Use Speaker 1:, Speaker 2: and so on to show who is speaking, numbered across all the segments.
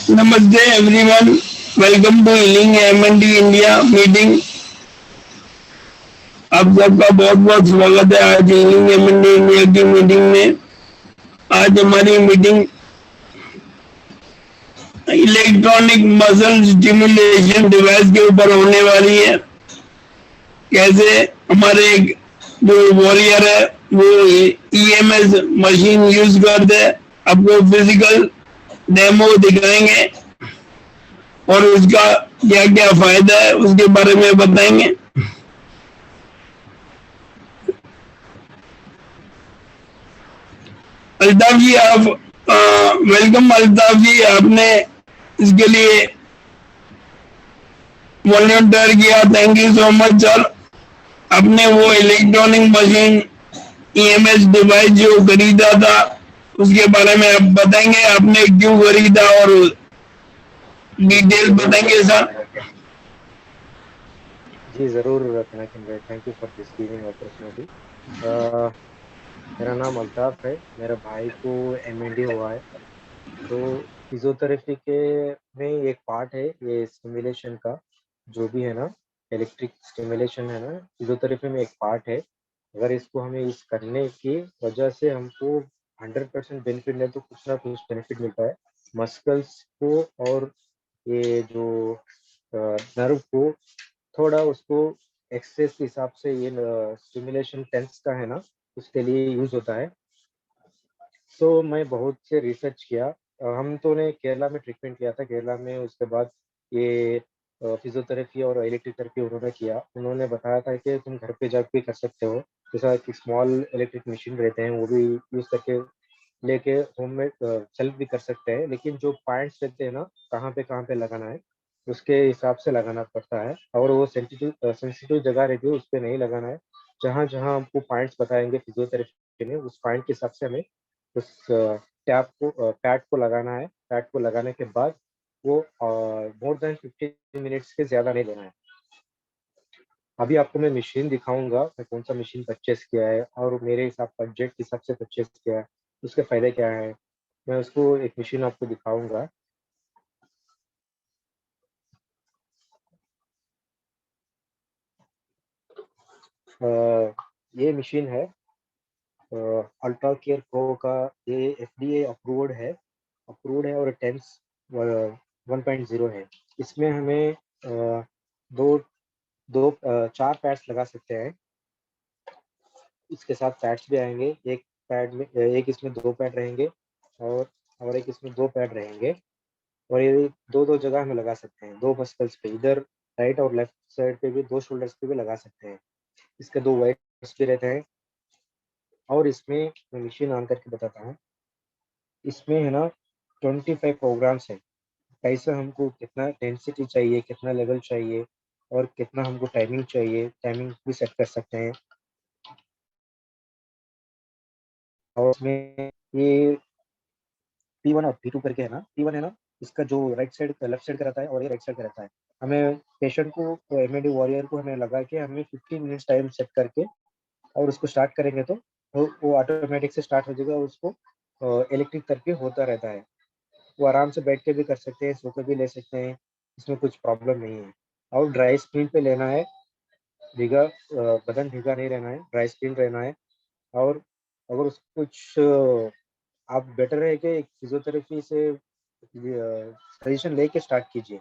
Speaker 1: नमस्ते everyone, welcome to healing MND India meeting. आप सबका बहुत बहुत स्वागत है आज हीलिंग एमएनडी इंडिया की मीटिंग में। आज हमारी meeting electronic muscle stimulation device के ऊपर होने वाली है। कैसे हमारे जो वॉरियर है वो ईएमएस मशीन यूज करते हैं, आपको फिजिकल डेमो दिखाएंगे और उसका क्या क्या फायदा है उसके बारे में बताएंगे। अल्ताफ जी, आप वेलकम। अल्ताफ जी, आपने इसके लिए वॉलंटियर किया, thank you so much sir. आपने वो इलेक्ट्रॉनिक मशीन ईएमएस डिवाइस जो खरीदा था उसके बारे में आप बताएंगे, आपने क्यों खरीदा और डिटेल बताएंगे सर।
Speaker 2: जी ज़रूर पिनाकिन भाई, thank you for this giving opportunity. मेरा नाम अल्ताफ है। मेरे भाई को एमएनडी हुआ है, तो फिजियोथेरेपी के में एक पार्ट है ये स्टिमुलेशन का, जो भी है ना, इलेक्ट्रिक स्टिमुलेशन है ना, फिजियोथेरेपी में एक पार्ट है। अगर इसको हमें इस करने की वजह से हमको 100% बेनिफिट नहीं तो कुछ ना कुछ बेनिफिट मिलता है मस्कल्स को, और ये जो नर्व को थोड़ा उसको एक्सेस के हिसाब से ये स्टिमुलेशन टेंस का है ना, उसके लिए यूज होता है। तो मैं बहुत से रिसर्च किया। हम तो ने केरला में ट्रीटमेंट किया था केरला में, उसके बाद ये फिजियोथेरेपी और इलेक्ट्रिक थेरेपी उन्होंने किया। उन्होंने बताया था कि तुम घर पे जाके भी कर सकते हो, जैसा कि स्मॉल इलेक्ट्रिक मशीन रहते हैं वो भी यूज करके लेके होम में सेल्फ भी कर सकते हैं, लेकिन जो पॉइंट्स रहते हैं ना, कहाँ पे लगाना है उसके हिसाब से लगाना पड़ता है, और वो सेंसिटिव जगह रहती है उस पर नहीं लगाना है। जहाँ जहाँ हमको पॉइंट्स बताएंगे फिजियोथेरेपी में, उस पॉइंट के हिसाब से हमें उस टैप को पैड को लगाना है। पैड को लगाने के बाद वो मोर देन 15 मिनट्स के ज़्यादा नहीं लेना है। अभी आपको मैं मशीन दिखाऊंगा, मैं कौन सा मशीन परचेस किया है और मेरे हिसाब बजट के हिसाब से परचेस किया है, उसके फ़ायदे क्या है, मैं उसको एक मशीन आपको दिखाऊंगा। ये मशीन है अल्ट्रा केयर प्रो का। ये एफडीए अप्रूव्ड है और टेंस 1.0 है। इसमें हमें दो दो चार पैड्स लगा सकते हैं। इसके साथ पैड्स भी आएंगे, एक पैड में एक इसमें दो पैड रहेंगे और एक इसमें दो पैड रहेंगे, और ये दो दो जगह हमें लगा सकते हैं, दो मसल्स पे, इधर राइट और लेफ्ट साइड पे भी, दो शोल्डर्स पे भी लगा सकते हैं। इसके दो वाइड्स भी रहते हैं। और इसमें मैं मशीन ऑन करके बताता हूँ। इसमें है ना 25 प्रोग्राम्स है, कैसे हमको कितना डेंसिटी चाहिए, कितना लेवल चाहिए और कितना हमको टाइमिंग चाहिए, टाइमिंग भी सेट कर सकते हैं। और इसमें ये P1 और P2 करके है ना, P1 है ना, इसका जो राइट साइड लेफ्ट साइड का रहता है और ये राइट साइड का रहता है। हमें पेशेंट को, एमएडी वॉरियर को हमें लगा के हमें 15 मिनट्स टाइम सेट करके और उसको स्टार्ट करेंगे तो वो ऑटोमेटिक से स्टार्ट हो जाएगा और उसको इलेक्ट्रिक करके होता रहता है। वो आराम से बैठ के भी कर सकते हैं, सो के भी ले सकते हैं, इसमें कुछ प्रॉब्लम नहीं है। और ड्राई स्क्रीन पे लेना है, भीगा बदन भीगा नहीं रहना है, ड्राई स्क्रीन रहना है। और अगर उसको कुछ आप बेटर है कि एक फिजियोथेरेपी से सजेशन लेके स्टार्ट कीजिए,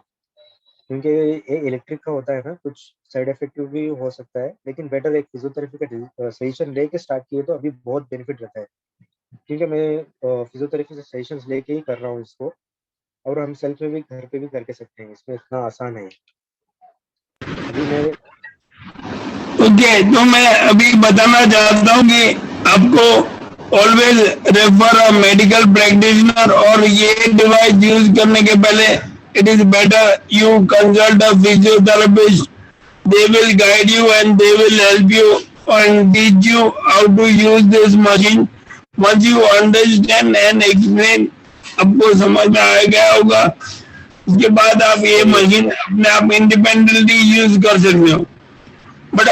Speaker 2: क्योंकि ये इलेक्ट्रिक का होता है ना, कुछ साइड इफेक्टिव भी हो सकता है, लेकिन बेटर एक फिजियोथेरेपी का सजेशन लेके स्टार्ट किए तो अभी बहुत बेनिफिट रहता है। ठीक है, मैं फिजियोथेरेपी से सजेशंस लेके ही कर रहा हूँ इसको, और हम सेल्फ में भी घर पे भी करके सकते हैं, इसमें इतना आसान है। अभी मैं
Speaker 1: ओके, तो मैं अभी बताना चाहता हूँ कि आपको always refer a medical practitioner, और ये डिवाइस यूज करने के पहले it is better you consult a physiotherapist. They will guide you and they will help you and teach you how to use this machine. Once you understand and explain, आपको समझ में आ गया होगा, उसके बाद आप ये मशीन अपने आप इंडिपेंडेंटली यूज कर सकते हो। बट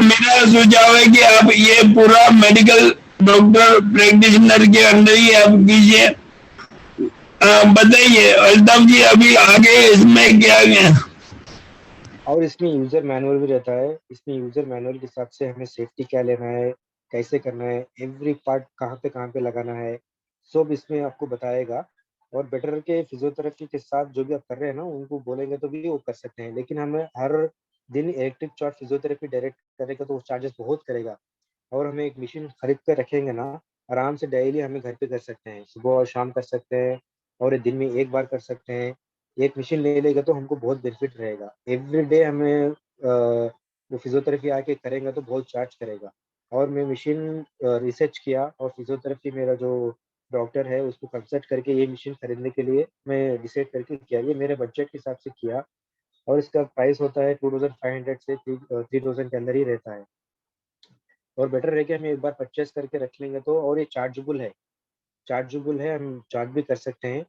Speaker 1: मेरा सुझाव है कि आप ये पूरा मेडिकल डॉक्टर प्रैक्टिशनर के अंडर ही आप कीजिए। बताइए अल्ताफ जी, अभी आगे इसमें क्या गया?
Speaker 2: और इसमें यूजर मैनुअल भी रहता है। इसमें यूजर मैनुअल के हिसाब से हमें सेफ्टी क्या लेना है, कैसे करना है, एवरी पार्ट कहाँ पे लगाना है, सब इसमें आपको बताएगा। और बेटर के फिजियोथेरेपी के साथ जो भी आप कर रहे हैं ना, उनको बोलेंगे तो भी वो कर सकते हैं, लेकिन हमें हर दिन इलेक्ट्रिक चार्ज फिजियोथेरेपी डायरेक्ट करेगा तो वो चार्जेस बहुत करेगा। और हमें एक मशीन खरीद कर रखेंगे ना, आराम से डेली हमें घर पे कर सकते हैं, सुबह और शाम कर सकते हैं, और ये दिन में एक बार कर सकते हैं। एक मशीन ले लेगा तो हमको बहुत बेनिफिट रहेगा। एवरी डे हमें वो फिजियोथेरेपी आके करेंगे तो बहुत चार्ज करेगा। और मैं मशीन रिसर्च किया, और फिजियोथेरेपी मेरा जो डॉक्टर है उसको कंसल्ट करके ये मशीन खरीदने के लिए मैं डिसाइड करके किया। ये मेरे बजट के हिसाब से किया, और इसका प्राइस होता है 2500 से 3000 के अंदर ही रहता है। और बेटर है कि हम एक बार परचेस करके रख लेंगे तो, और ये चार्जेबल है, हम चार्ज भी कर सकते हैं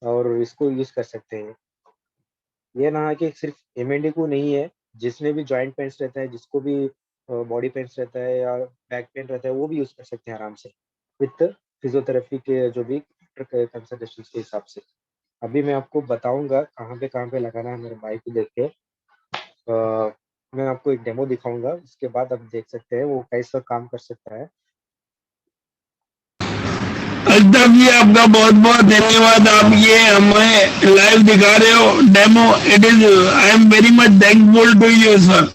Speaker 2: और इसको यूज़ कर सकते हैं। ये ना है कि सिर्फ एमएनडी को नहीं है, जिसमें भी जॉइंट पेन्स रहता है, जिसको भी बॉडी पेन्स रहता है या बैक पेन रहता है, वो भी यूज़ कर सकते हैं आराम से विथ फिजियोथेरेपी के जो भी कंसल्टेशन के हिसाब से। अभी मैं आपको बताऊंगा कहाँ पे लगाना है मेरे भाई को देख के। मैं आपको एक डेमो दिखाऊंगा, उसके बाद आप देख सकते हैं वो कैसा काम कर सकता है।
Speaker 1: अल्ताफ जी, आपका बहुत बहुत धन्यवाद। आप ये हमें लाइव दिखा रहे हो demo. It is, I am very much thankful to you sir.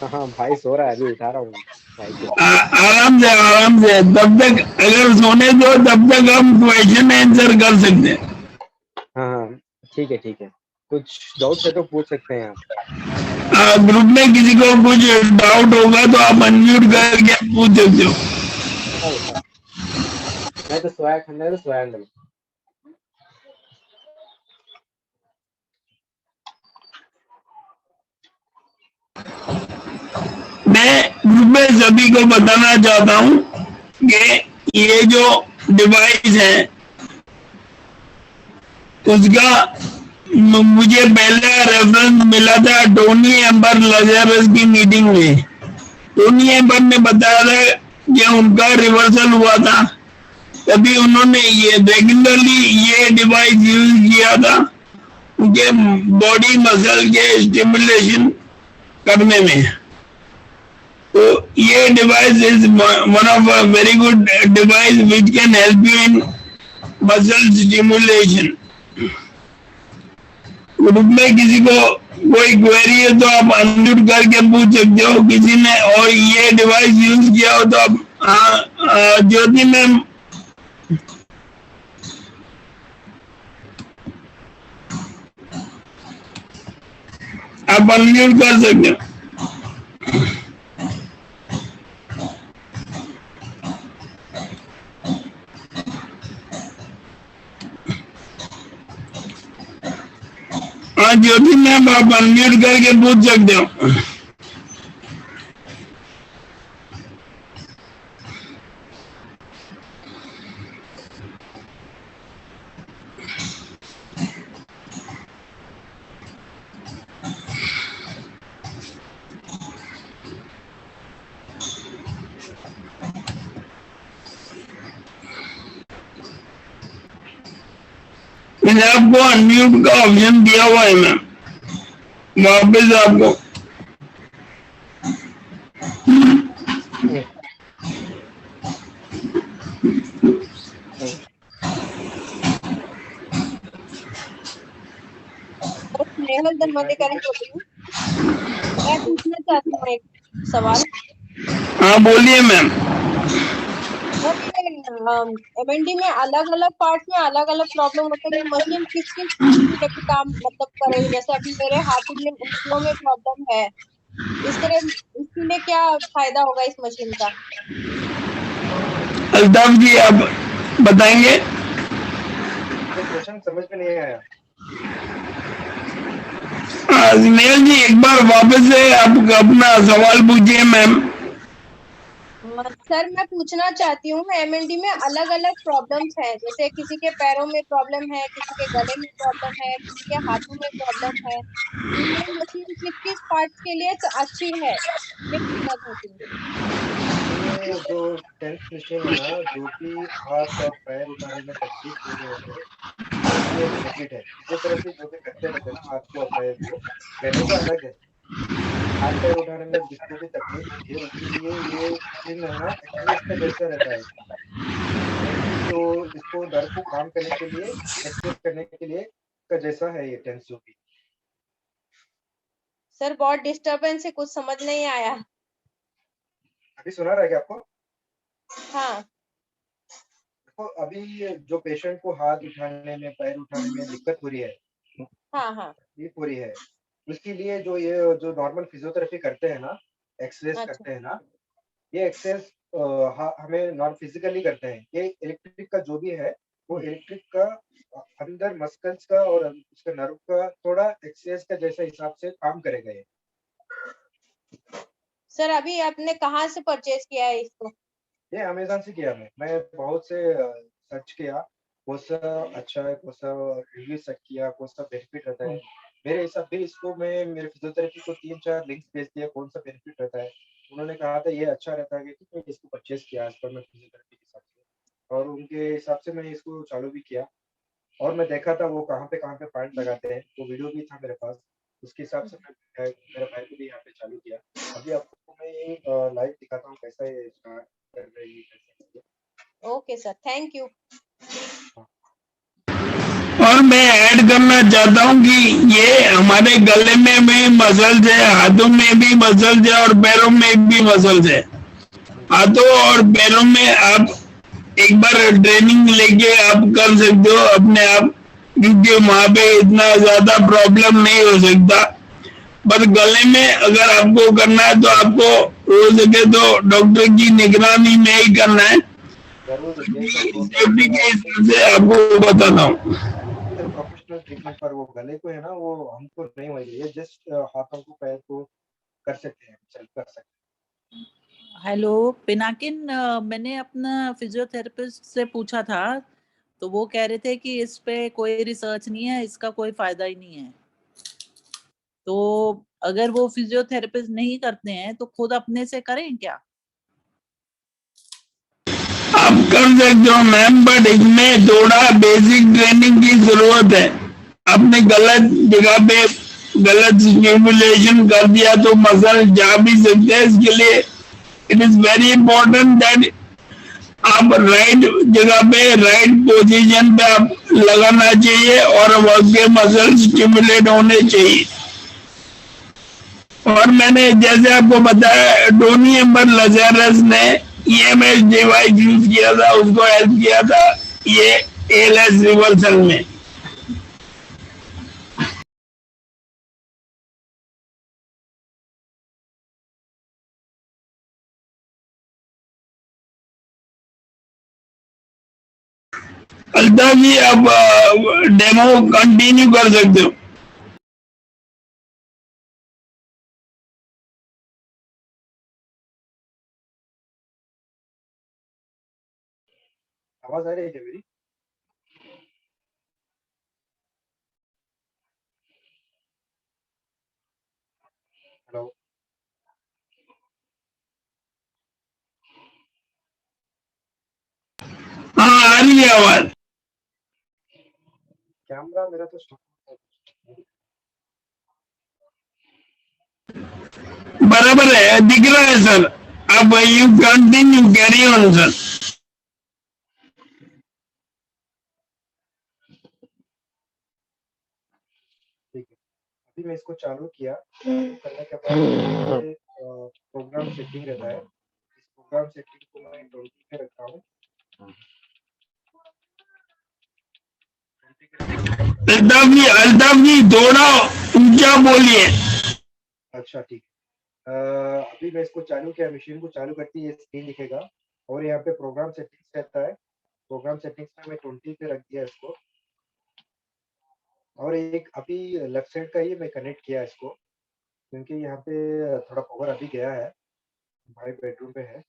Speaker 2: हाँ हाँ, भाई सो रहा है, अभी उठा रहा हूँ भाई को।
Speaker 1: आराम से आराम से, तब तक अगर सोने दो तब तक हम क्वेश्चन आंसर कर सकते हैं।
Speaker 2: हाँ हाँ, ठीक है ठीक है, कुछ डाउट्स है तो पूछ सकते हैं आप।
Speaker 1: ग्रुप में किसी को कुछ डाउट होगा तो आप अनम्यूट करके पूछ सकते हो।
Speaker 2: उठा उठा, मैं तो सोया खंडा है तो सोया अंदर।
Speaker 1: मैं ग्रुप में सभी को बताना चाहता हूँ कि ये जो डिवाइस है उसका मुझे पहले रेफरेंस मिला था टोनी एम्बर लजारस की मीटिंग में। टोनी एम्बर ने बताया था कि उनका रिवर्सल हुआ था, तभी उन्होंने ये रेगुलरली ये डिवाइस यूज किया था उनके बॉडी मसल के स्टिमुलेशन करने में। तो ये device is one of a very good device which can help you in muscle stimulation. Group में किसी को कोई क्वेरी है तो आप अनम्यूट करके पूछ सकते हो किसी ने, और ये डिवाइस यूज किया हो तो आप ज्योति मैम, आप अनम्यूट कर सकते हो। हाँ ज्योति मैम, आप अनम्यूट करके पूछ सकते हो। मैंने आपको अनम्यूट का ऑप्शन दिया हुआ है मैम, वापस आपको।
Speaker 3: स्नेहल दंडोतिकरण बोल रही हूँ। मैं पूछना चाहती हूँ एक सवाल।
Speaker 1: हाँ बोलिए मैम।
Speaker 3: सर ये एमएनडी में अलग अलग पार्ट्स में अलग अलग प्रॉब्लम होता है, ये मशीन किस किस चीज के लिए भी काम मतलब करेगी? जैसे अभी मेरे हाथों में उंगलियों में प्रॉब्लम है, इस तरह इसके लिए क्या फायदा होगा इस मशीन का?
Speaker 1: अल्ताफ जी आप बताएंगे।
Speaker 2: क्वेश्चन समझ में नहीं आया।
Speaker 1: स्नेहल जी एक बार वापस से आप अपना सवाल पूछिए मैम।
Speaker 3: सर मैं पूछना चाहती हूँ एमएनडी में अलग अलग प्रॉब्लम्स हैं, जैसे किसी के पैरों में प्रॉब्लम है, किसी के गले में प्रॉब्लम है, किसी के हाथों में प्रॉब्लम है, तो ये मशीन किस किस पार्ट्स के लिए तो अच्छी है ये पूछना चाहती हूँ।
Speaker 2: ये जो टेंस मशीन है ना, जो भी हाथ और पैर उठाने में तकलीफ हो रहे हैं, ये बेनिफिट है। फिजियोथेरेपी जो भी करते रहते हैं ना हाथ को और पैर को, गले का अलग है। हाथ पैर उठाने में जिसको भी तकलीफ होती है उनके लिए ये मशीन है ना एक्सरसाइज का जैसा रहता है। यानी जो इसको नर्व को काम करने के लिए, एक्सरसाइज करने के लिए का जैसा है ये टेंस जो भी।
Speaker 3: सर बहुत डिस्टरबेंस है, कुछ समझ नहीं आया।
Speaker 2: अभी सुना रहा है क्या आपको?
Speaker 3: हाँ
Speaker 2: देखो अभी जो पेशेंट को हाथ उठाने में, पैर उठाने में दिक्कत हो रही है,
Speaker 3: हाँ हाँ।
Speaker 2: ये हो रही है, उसके लिए जो नॉर्मल फिजियोथेरेपी करते हैं ना, एक्सरसाइज
Speaker 3: अच्छा
Speaker 2: करते हैं ना, ये एक्सरसाइज हमें नॉन फिजिकली करते हैं। ये इलेक्ट्रिक का जो भी है, वो इलेक्ट्रिक का अंदर मसल्स का और उसका नर्व का थोड़ा एक्सरसाइज का जैसा हिसाब से काम करेगा ये।
Speaker 3: सर, अभी आपने कहाँ से परचेज किया है इसको?
Speaker 2: ये अमेज़न से किया मैं बहुत से सर्च किया, कौन-सा अच्छा है, कौन-सा रिव्यू चेक किया, कौन-सा बेनिफिट रहता है। मेरे हिसाब से इसको मैं मेरे फिजियोथेरेपी को 3-4 लिंक्स भेज दिए, कौन-सा बेनिफिट रहता है। उन्होंने कहा था ये अच्छा रहता है कि मैं इसको परचेज़ किया एज़ पर मैं फिजियोथेरेपी के हिसाब से, और उनके हिसाब से मैं इसको चालू भी किया और मैं देखा था वो कहाँ पे पॉइंट लगाते हैं, वो वीडियो भी था मेरे पास। उसके हिसाब से मैं मेरे भाई को भी यहाँ पे चालू किया। अभी आपको मैं लाइव दिखाता हूँ कैसा ये स्टार्ट कर रही है, कैसे करती है।
Speaker 3: Okay sir, thank you.
Speaker 1: और मैं ऐड करना चाहता हूँ कि ये हमारे गले में भी मसल्स है, हाथों में भी मसल्स है और पैरों में भी मसल्स है। हाथों और पैरों में आप एक बार ट्रेनिंग लेके आप कर सकते हो अपने आप, क्योंकि वहां पे इतना ज्यादा प्रॉब्लम नहीं हो सकता। पर गले में अगर आपको करना है तो आपको हो सके तो डॉक्टर की निगरानी में ही करना है।
Speaker 2: ज़रूर यही मैं बोल रहा हूँ
Speaker 1: सेफ्टी
Speaker 2: थोड़ा
Speaker 1: के हिसाब से आपको बताता हूँ।
Speaker 2: प्रोफेशनल ट्रीटमेंट पर वो गले को है ना वो हमको नहीं होगी, ये जस्ट हाथों को पैर को कर सकते हैं, चल कर सकते
Speaker 4: हेलो पिनाकिन, मैंने अपना फिजियोथेरेपिस्ट से पूछा था तो वो कह रहे थे कि इस पे कोई रिसर्च नहीं है, इसका कोई फायदा ही नहीं है। तो अगर वो फिजियोथेरेपिस्ट नहीं करते हैं तो खुद अपने से करें क्या?
Speaker 1: आप कर सकते हो मैम, बट इसमें थोड़ा बेसिक ट्रेनिंग की जरूरत है। आपने गलत जगह पे गलत स्टिमुलेशन कर दिया तो मसल जा भी सकते हैं। इसके लिए it is very important that आप राइट जगह पे राइट पोजीशन पे आप लगाना चाहिए और आपके मसल स्टिमुलेट होने चाहिए। और मैंने जैसे आपको बताया टोनी एम्बर लजारस ने ईएमएस डिवाइस यूज किया था, उसको हेल्प किया था ये एएलएस रिवर्सल में। अल्ताफ जी आप डेमो कंटिन्यू कर सकते हो।
Speaker 2: हैं। आवाज आ रही है क्या मेरी? हेलो,
Speaker 1: हाँ आ रही है आवाज,
Speaker 2: कैमरा मेरा तो स्टॉप
Speaker 1: बराबर है, दिख रहा है सर। अब you continue, carry on sir.
Speaker 2: ठीक है। अभी मैं इसको चालू किया, चालू करने के बाद प्रोग्राम सेटिंग रहता है, इस प्रोग्राम सेटिंग को मैं 20 पे रखता हूँ। 20 के रखने के बाद
Speaker 1: अल्ताफ जी थोड़ा ऊंचा बोलिए।
Speaker 2: अच्छा ठीक है। अभी मैं इसको चालू किया, मशीन को चालू करती है, ये स्क्रीन दिखेगा और यहाँ पे प्रोग्राम सेटिंग्स रहता है। प्रोग्राम सेटिंग्स में मैं 20 पे रख दिया इसको, और एक अभी लेफ्ट साइड का ही मैं कनेक्ट किया इसको, क्योंकि यहाँ पे थोड़ा पावर अभी गया है, भाई बेडरूम पे है।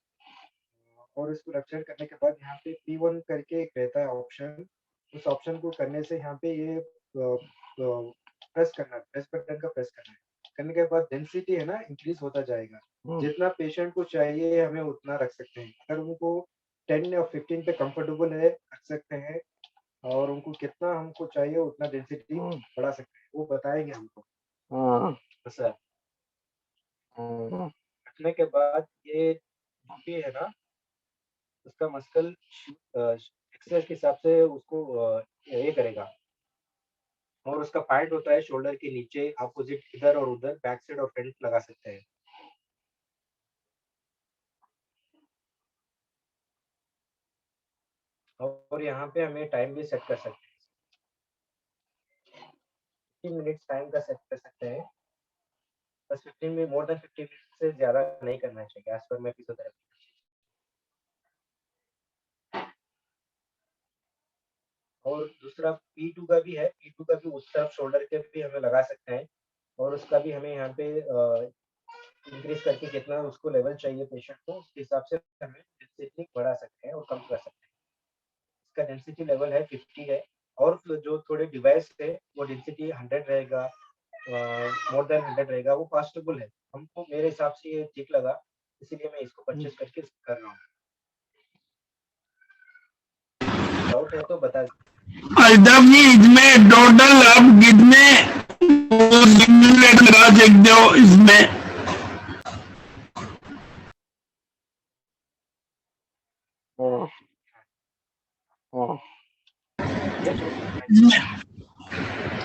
Speaker 2: और इसको लेफ्ट साइड करने के बाद यहाँ पे P1 करके एक रहता है ऑप्शन, उस ऑप्शन को करने से यहाँ पे ये प्रेस करना है, प्रेस बटन का प्रेस करना है। करने के बाद डेंसिटी है ना इंक्रीज होता जाएगा, जितना पेशेंट को चाहिए हमें उतना रख सकते हैं। अगर उनको 10 या 15 पे कंफर्टेबल है रख सकते हैं, और उनको कितना हमको चाहिए उतना डेंसिटी बढ़ा सकते हैं, वो बताएंगे हमको। तो सर रखने के बाद ये जो भी है ना, उसका मस्कल एक्सरसाइज के हिसाब से उसको ये करेगा। और उसका पॉइंट होता है शोल्डर के नीचे अपोजिट, इधर और उधर, बैक साइड और फ्रंट लगा सकते हैं। और यहाँ पे हमें टाइम भी सेट कर सकते हैं, 15 मिनट्स टाइम का सेट कर सकते हैं। बस 15 में मोर देन 15 मिनट से ज्यादा नहीं करना चाहिए एज पर मैं फिजियोथेरेपी। और दूसरा P2 का भी है, P2 का भी उस तरफ शोल्डर के भी हमें लगा सकते हैं। और उसका भी हमें यहाँ पे इंक्रीज करके कितना उसको लेवल चाहिए पेशेंट को, उसके हिसाब से हमें डेंसिटी बढ़ा सकते हैं और कम कर सकते हैं। इसका डेंसिटी लेवल है 50 है। और जो थोड़े डिवाइस है वो डेंसिटी 100 रहेगा, मोर देन 100 रहेगा, वो कॉस्टेबल है। हमको मेरे हिसाब से ये ठीक लगा, इसीलिए मैं इसको परचेज करके कर रहा हूँ। डाउट है तो बता।
Speaker 1: अल्ताफ जी, इसमें टोटल आप कितने स्टिमुलेटर लगा सकते हो इसमें?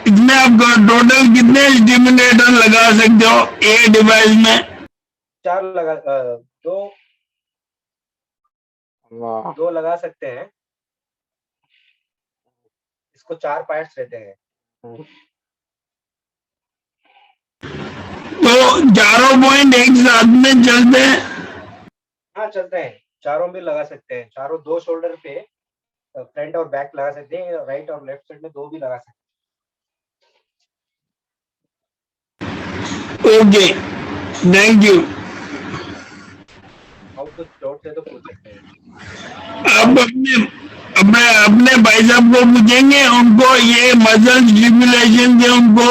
Speaker 1: इसमें आप टोटल कितने स्टिमुलेटर लगा सकते हो एक डिवाइस में?
Speaker 2: 4 लगा, दो लगा सकते हैं। इसको 4 पार्ट्स रहते हैं।
Speaker 1: तो चारों पॉइंट एक साथ में चलते हैं?
Speaker 2: हाँ चलते हैं, चारों भी लगा सकते हैं। चारों 2 शोल्डर पे फ्रंट और बैक लगा सकते हैं, राइट और लेफ्ट साइड में 2 भी लगा सकते
Speaker 1: हैं। Okay, thank you.
Speaker 2: और कुछ डाउट है तो पूछ सकते हैं।
Speaker 1: आप अपने अपने भाई साहब को पूछेंगे, उनको ये मसल स्टिमुलेशन से उनको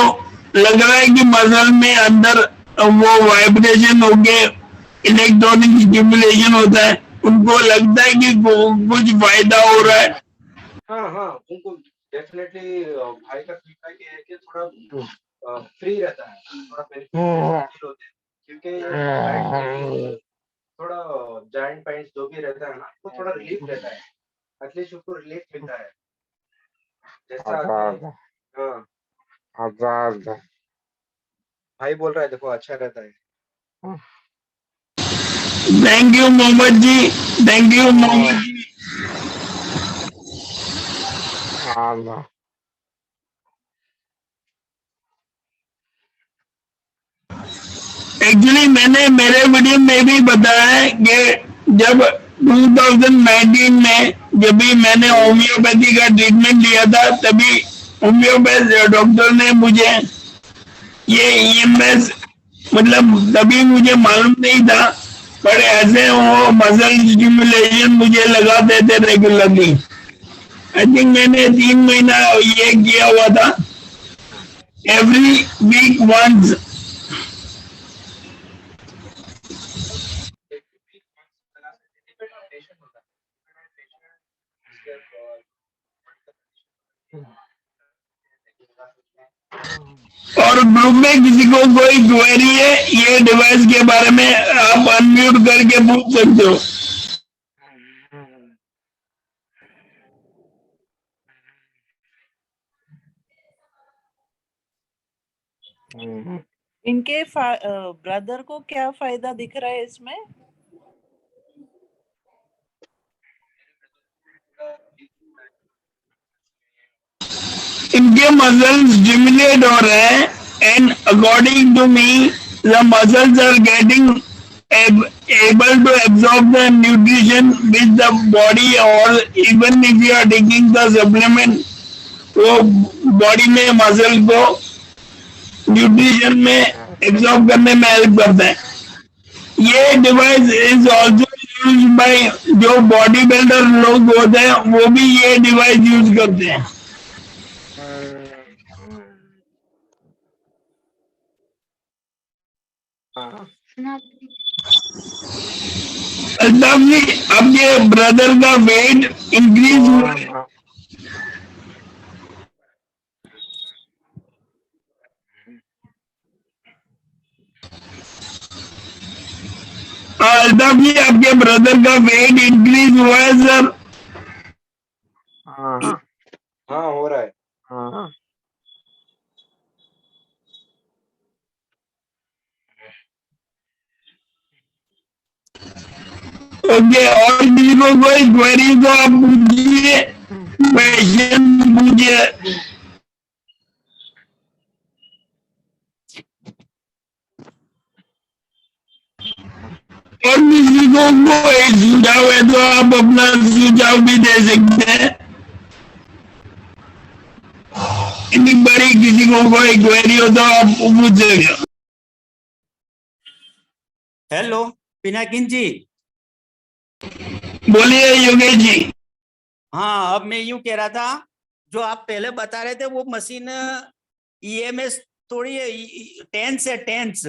Speaker 1: लग रहा है कि मसल में अंदर वो वाइब्रेशन हो गए, इलेक्ट्रॉनिक स्टिमुलेशन होता है, उनको लगता है कि कुछ फायदा हो रहा है।
Speaker 2: हाँ उनको डेफिनेटली भाई का फीडबैक ये है कि थोड़ा फ्री रहता है, थोड़ा बेनिफिट होते हैं, क्योंकि थोड़ा जॉइंट पेन्स जो भी रहता है ना, तो थोड़ा रिलीफ रहता है, एटलीस्ट उसको रिलीफ मिलता है। जैसा भाई बोल रहा है, देखो अच्छा रहता है।
Speaker 1: Thank you Mohammad ji, thank you Mohammad ji. Actually मैंने मेरे वीडियो में भी बताया है कि जब 2019 में जब भी मैंने होम्योपैथी का ट्रीटमेंट लिया था, तभी होम्योपैथ डॉक्टर ने मुझे ये EMS, मतलब तभी मुझे मालूम नहीं था, पर ऐसे वो मसल स्टिमुलेशन मुझे लगाते थे रेगुलरली। आई थिंक मैंने 3 महीना ये किया हुआ था, एवरी वीक वंस। और ग्रुप में किसी को कोई क्वेरी है ये डिवाइस के बारे में, आप अनम्यूट करके पूछ सकते हो।
Speaker 4: इनके ब्रदर को क्या फायदा दिख रहा है इसमें?
Speaker 1: इनके मसल्स स्टिमुलेट हो रहे हैं, and according to me the muscles are getting able to absorb the nutrition with the body, or even if you are taking the supplement, तो बॉडी में मसल को न्यूट्रिशन में एब्जॉर्ब करने में हेल्प करता है। ये device is also use by जो बॉडी बिल्डर लोग होते हैं, वो भी ये डिवाइस यूज करते हैं। अल्ताफ जी, आपके ब्रदर का वेट इंक्रीज हुआ है? अल्ताफ जी, आपके ब्रदर का वेट इंक्रीज हुआ है सर?
Speaker 2: हाँ हाँ हो रहा है। हाँ
Speaker 1: ओके, और किसी को कोई क्वेरी तो आप पूछिए, क्वेश्चन पूछिए। और किसी को कोई सुझाव है तो आप अपना सुझाव भी दे सकते हैं। इतनी बड़ी किसी को कोई क्वेरी हो तो आप पूछ सकते।
Speaker 5: हेलो पिनाकिन जी।
Speaker 1: बोलिए योगेश जी।
Speaker 5: हाँ, अब मैं यूं कह रहा था, जो आप पहले बता रहे थे वो मशीन ईएमएस थोड़ी टेंस है, टेंस।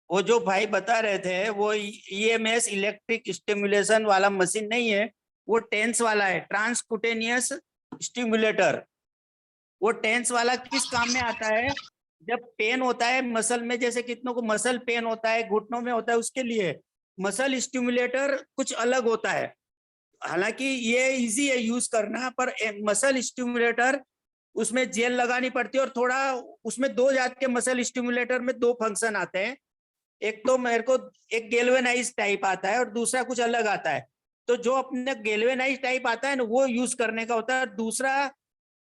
Speaker 5: वो जो भाई बता रहे थे वो ईएमएस इलेक्ट्रिक स्टिमुलेशन वाला मशीन नहीं है, वो टेंस वाला है, ट्रांसकुटेनियस स्टिमुलेटर। वो टेंस वाला किस काम में आता है? जब पेन होता है मसल में, जैसे कितनों को मसल पेन होता है, घुटनों में होता है, उसके लिए मसल स्टिमुलेटर कुछ अलग होता है। हालांकि ये इजी है यूज करना, पर मसल स्टिमुलेटर उसमें जेल लगानी पड़ती है, और थोड़ा उसमें दो जात के मसल स्टिमुलेटर में दो फंक्शन आते हैं। एक तो मेरे को एक गैल्वेनाइज टाइप आता है और दूसरा कुछ अलग आता है। तो जो अपने गैल्वेनाइज टाइप आता है ना, वो यूज करने का होता है। दूसरा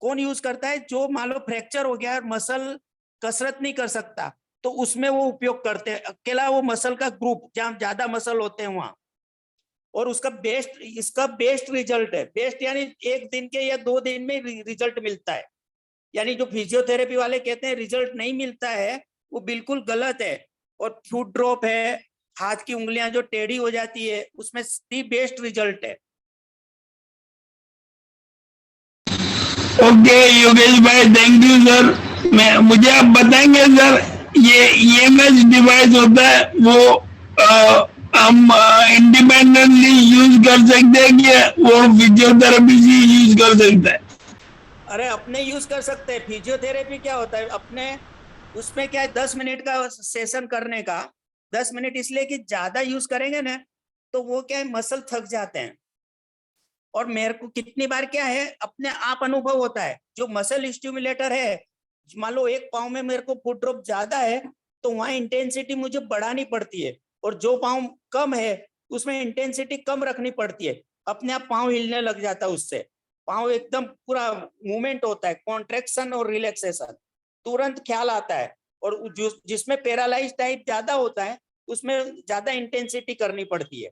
Speaker 5: कौन यूज करता है? जो मान लो फ्रैक्चर हो गया और मसल कसरत नहीं कर सकता, तो उसमें वो उपयोग करते हैं। अकेला वो मसल का ग्रुप जहाँ ज्यादा मसल होते हैं वहां। और उसका बेस्ट, इसका बेस्ट रिजल्ट है। बेस्ट यानी एक दिन के या 2 दिन में रिजल्ट मिलता है। यानी जो फिजियोथेरेपी वाले कहते हैं रिजल्ट नहीं मिलता है, वो बिल्कुल गलत है। और फुट ड्रॉप है, हाथ की उंगलियां जो टेढ़ी हो जाती है, उसमें दी बेस्ट रिजल्ट है।
Speaker 1: ओके योगेश भाई, थैंक यू सर। मुझे आप बताएंगे सर, ये ईएमएस डिवाइस होता है वो हम इंडिपेंडेंटली यूज कर सकते हैं कि वो फिजियोथेरेपी से यूज कर सकता है?
Speaker 5: अरे अपने यूज कर सकते हैं। फिजियोथेरेपी क्या होता है अपने, उसमें क्या है 10 मिनट का सेशन करने का। 10 मिनट इसलिए कि ज्यादा यूज करेंगे ना तो वो क्या है, मसल थक जाते हैं। और मेरे को कितनी बार क्या है अपने आप अनुभव होता है, जो मसल स्टिमुलेटर है, मान लो एक पाँव में मेरे को फुट ड्रॉप ज्यादा है तो वहां इंटेंसिटी मुझे बढ़ानी पड़ती है, और जो पाँव कम है उसमें इंटेंसिटी कम रखनी पड़ती है। अपने आप पाँव हिलने लग जाता है उससे। पाँव एकदम पूरा मूवमेंट होता है, कॉन्ट्रेक्शन और रिलैक्सेशन तुरंत ख्याल आता है। और जिसमें पैरालाइज टाइप ज्यादा होता है उसमें ज्यादा इंटेंसिटी करनी पड़ती है।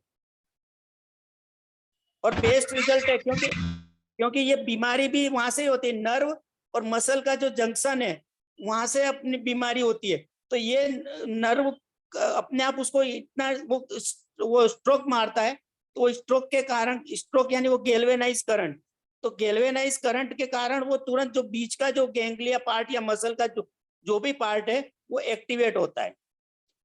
Speaker 5: और बेस्ट रिजल्ट है, क्योंकि ये बीमारी भी वहां से होती है। नर्व और मसल का जो जंक्शन है वहां से अपनी बीमारी होती है। तो ये नर्व अपने आप उसको इतना वो स्ट्रोक मारता है, तो वो स्ट्रोक के कारण, स्ट्रोक यानी वो गैल्वेनाइज करंट, तो गैल्वेनाइज करंट के कारण वो तुरंत जो बीच का जो गैंग्लिया पार्ट या मसल का जो भी पार्ट है वो एक्टिवेट होता है।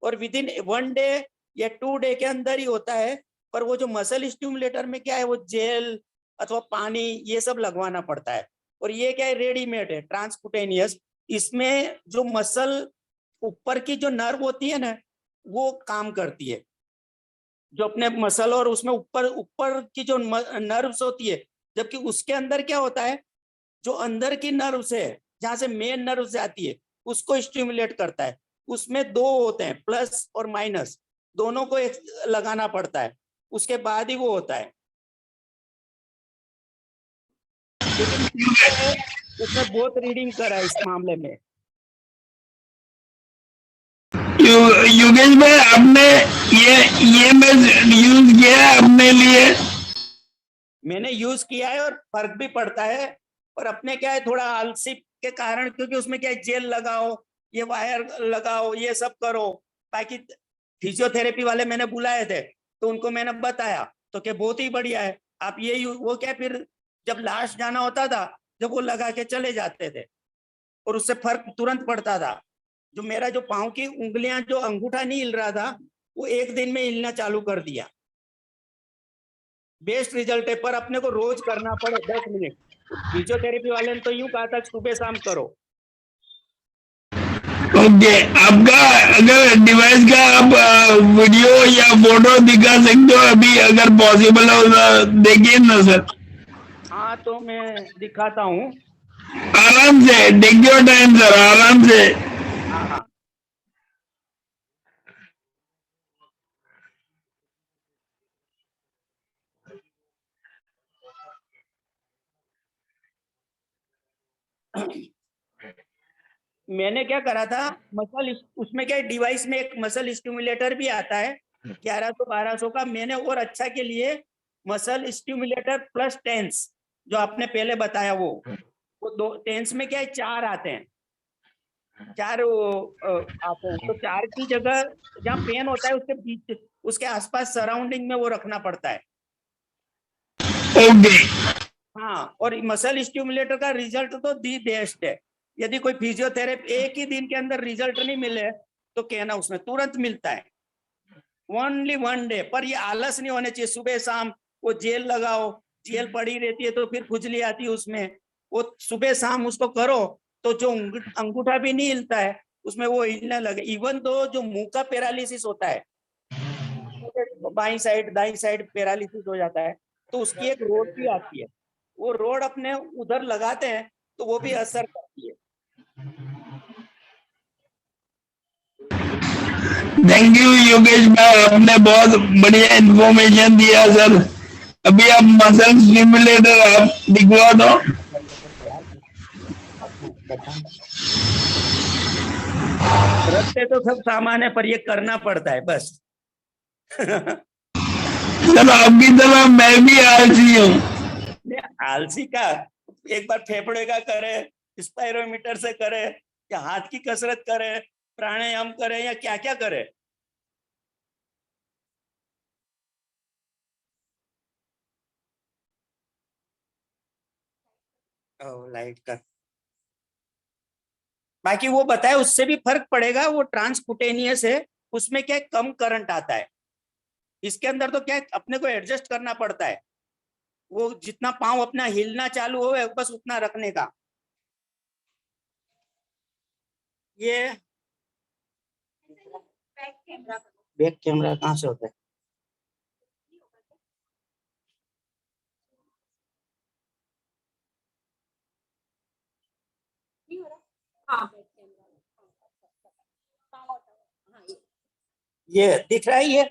Speaker 5: और विद इन 1 डे या 2 डे के अंदर ही होता है। पर वो जो मसल स्टिमुलेटर में क्या है, वो जेल अथवा पानी ये सब लगवाना पड़ता है। और ये क्या है, रेडीमेड है, ट्रांसकुटेनियस। इसमें जो मसल ऊपर की जो नर्व होती है ना, वो काम करती है, जो अपने मसल, और उसमें ऊपर ऊपर की जो नर्व्स होती है। जबकि उसके अंदर क्या होता है, जो अंदर की नर्व से, जहां से मेन नर्व जाती है, उसको स्टिमुलेट करता है। उसमें 2 होते हैं, प्लस और माइनस, दोनों को लगाना पड़ता है, उसके बाद ही वो होता है। लेकिन उसमें बहुत रीडिंग करा है इस मामले में।
Speaker 1: योगेश भाई, आपने ये यूज किया है अपने लिए?
Speaker 5: मैंने यूज किया है और फर्क भी पड़ता है। और अपने क्या है, थोड़ा आलसी के कारण, क्योंकि उसमें क्या है, जेल लगाओ, ये वायर लगाओ, ये सब करो। बाकी फिजियोथेरेपी वाले मैंने बुलाए थे तो उनको मैंने बताया तो क्या बहुत ही बढ़िया है। आप ये वो क्या, फिर जब लास्ट जाना होता था, जब वो लगा के चले जाते थे और उससे फर्क तुरंत पड़ता था। जो मेरा जो पाँव की उंगलियां, जो अंगूठा नहीं हिल रहा था, वो 1 दिन में हिलना चालू कर दिया। बेस्ट रिजल्ट है, पर अपने को रोज करना पड़े 10 मिनट। फिजियोथेरेपी वाले ने तो यूं कहा था सुबह शाम करो।
Speaker 1: ओके, आपका अगर डिवाइस का आप वीडियो या फोटो दिखा सकते हो अभी, अगर पॉसिबल हो तो देखिए ना सर।
Speaker 5: हाँ तो मैं दिखाता हूँ।
Speaker 1: आराम से, टेक योर टाइम सर, आराम से।
Speaker 5: हाँ हाँ मैंने क्या करा था, मसल उसमें क्या डिवाइस में एक मसल स्टिमुलेटर भी आता है 1100-1200 का। मैंने और अच्छा के लिए मसल स्टिमुलेटर प्लस टेंस जो आपने पहले बताया वो दो टेंस में क्या है, 4 आते हैं, 4 आते हैं। तो 4 की जगह जहाँ पेन होता है उसके बीच, उसके आसपास सराउंडिंग में वो रखना पड़ता है।
Speaker 1: ओके,
Speaker 5: हाँ, और मसल स्टिमुलेटर का रिजल्ट तो दी बेस्ट है। यदि कोई फिजियोथेरेपी एक ही दिन के अंदर रिजल्ट नहीं मिले तो कहना उसमें तुरंत मिलता है, ओनली 1 डे। पर ये आलस नहीं होने चाहिए, सुबह शाम वो जेल लगाओ, जेल पड़ी रहती है तो फिर खुजली आती है उसमें, वो सुबह शाम उसको करो तो जो अंगूठा भी नहीं हिलता है उसमें वो हिलने लगे। इवन तो जो मुंह का पैरालिसिस होता है, by side Dai side paralysis हो जाता है, तो उसकी एक रोड भी आती है, वो रोड अपने उधर लगाते हैं तो वो भी असर करती है।
Speaker 1: थैंक यू योगेश भाई, आपने बहुत बढ़िया इन्फॉर्मेशन दिया सर। अभी आप मसल स्टिमुलेटर आप दिखवा दो।
Speaker 5: रखते तो सब सामान है पर ये करना पड़ता है बस।
Speaker 1: सर आपकी तरह मैं भी आलसी हूँ।
Speaker 5: आलसी का एक बार फेफड़े का करे, स्पायरोमीटर से करे, या हाथ की कसरत करे, प्राणायाम करे, या क्या क्या करे। लाइट का बाकी वो बताए उससे भी फर्क पड़ेगा, वो ट्रांसकुटेनियस है, उसमें क्या है, कम करंट आता है। इसके अंदर तो क्या है, अपने को एडजस्ट करना पड़ता है, वो जितना पांव अपना हिलना चालू हो बस उतना रखने का। ये बैक कैमरा कहाँ से होता है? ये दिख रहा है ये?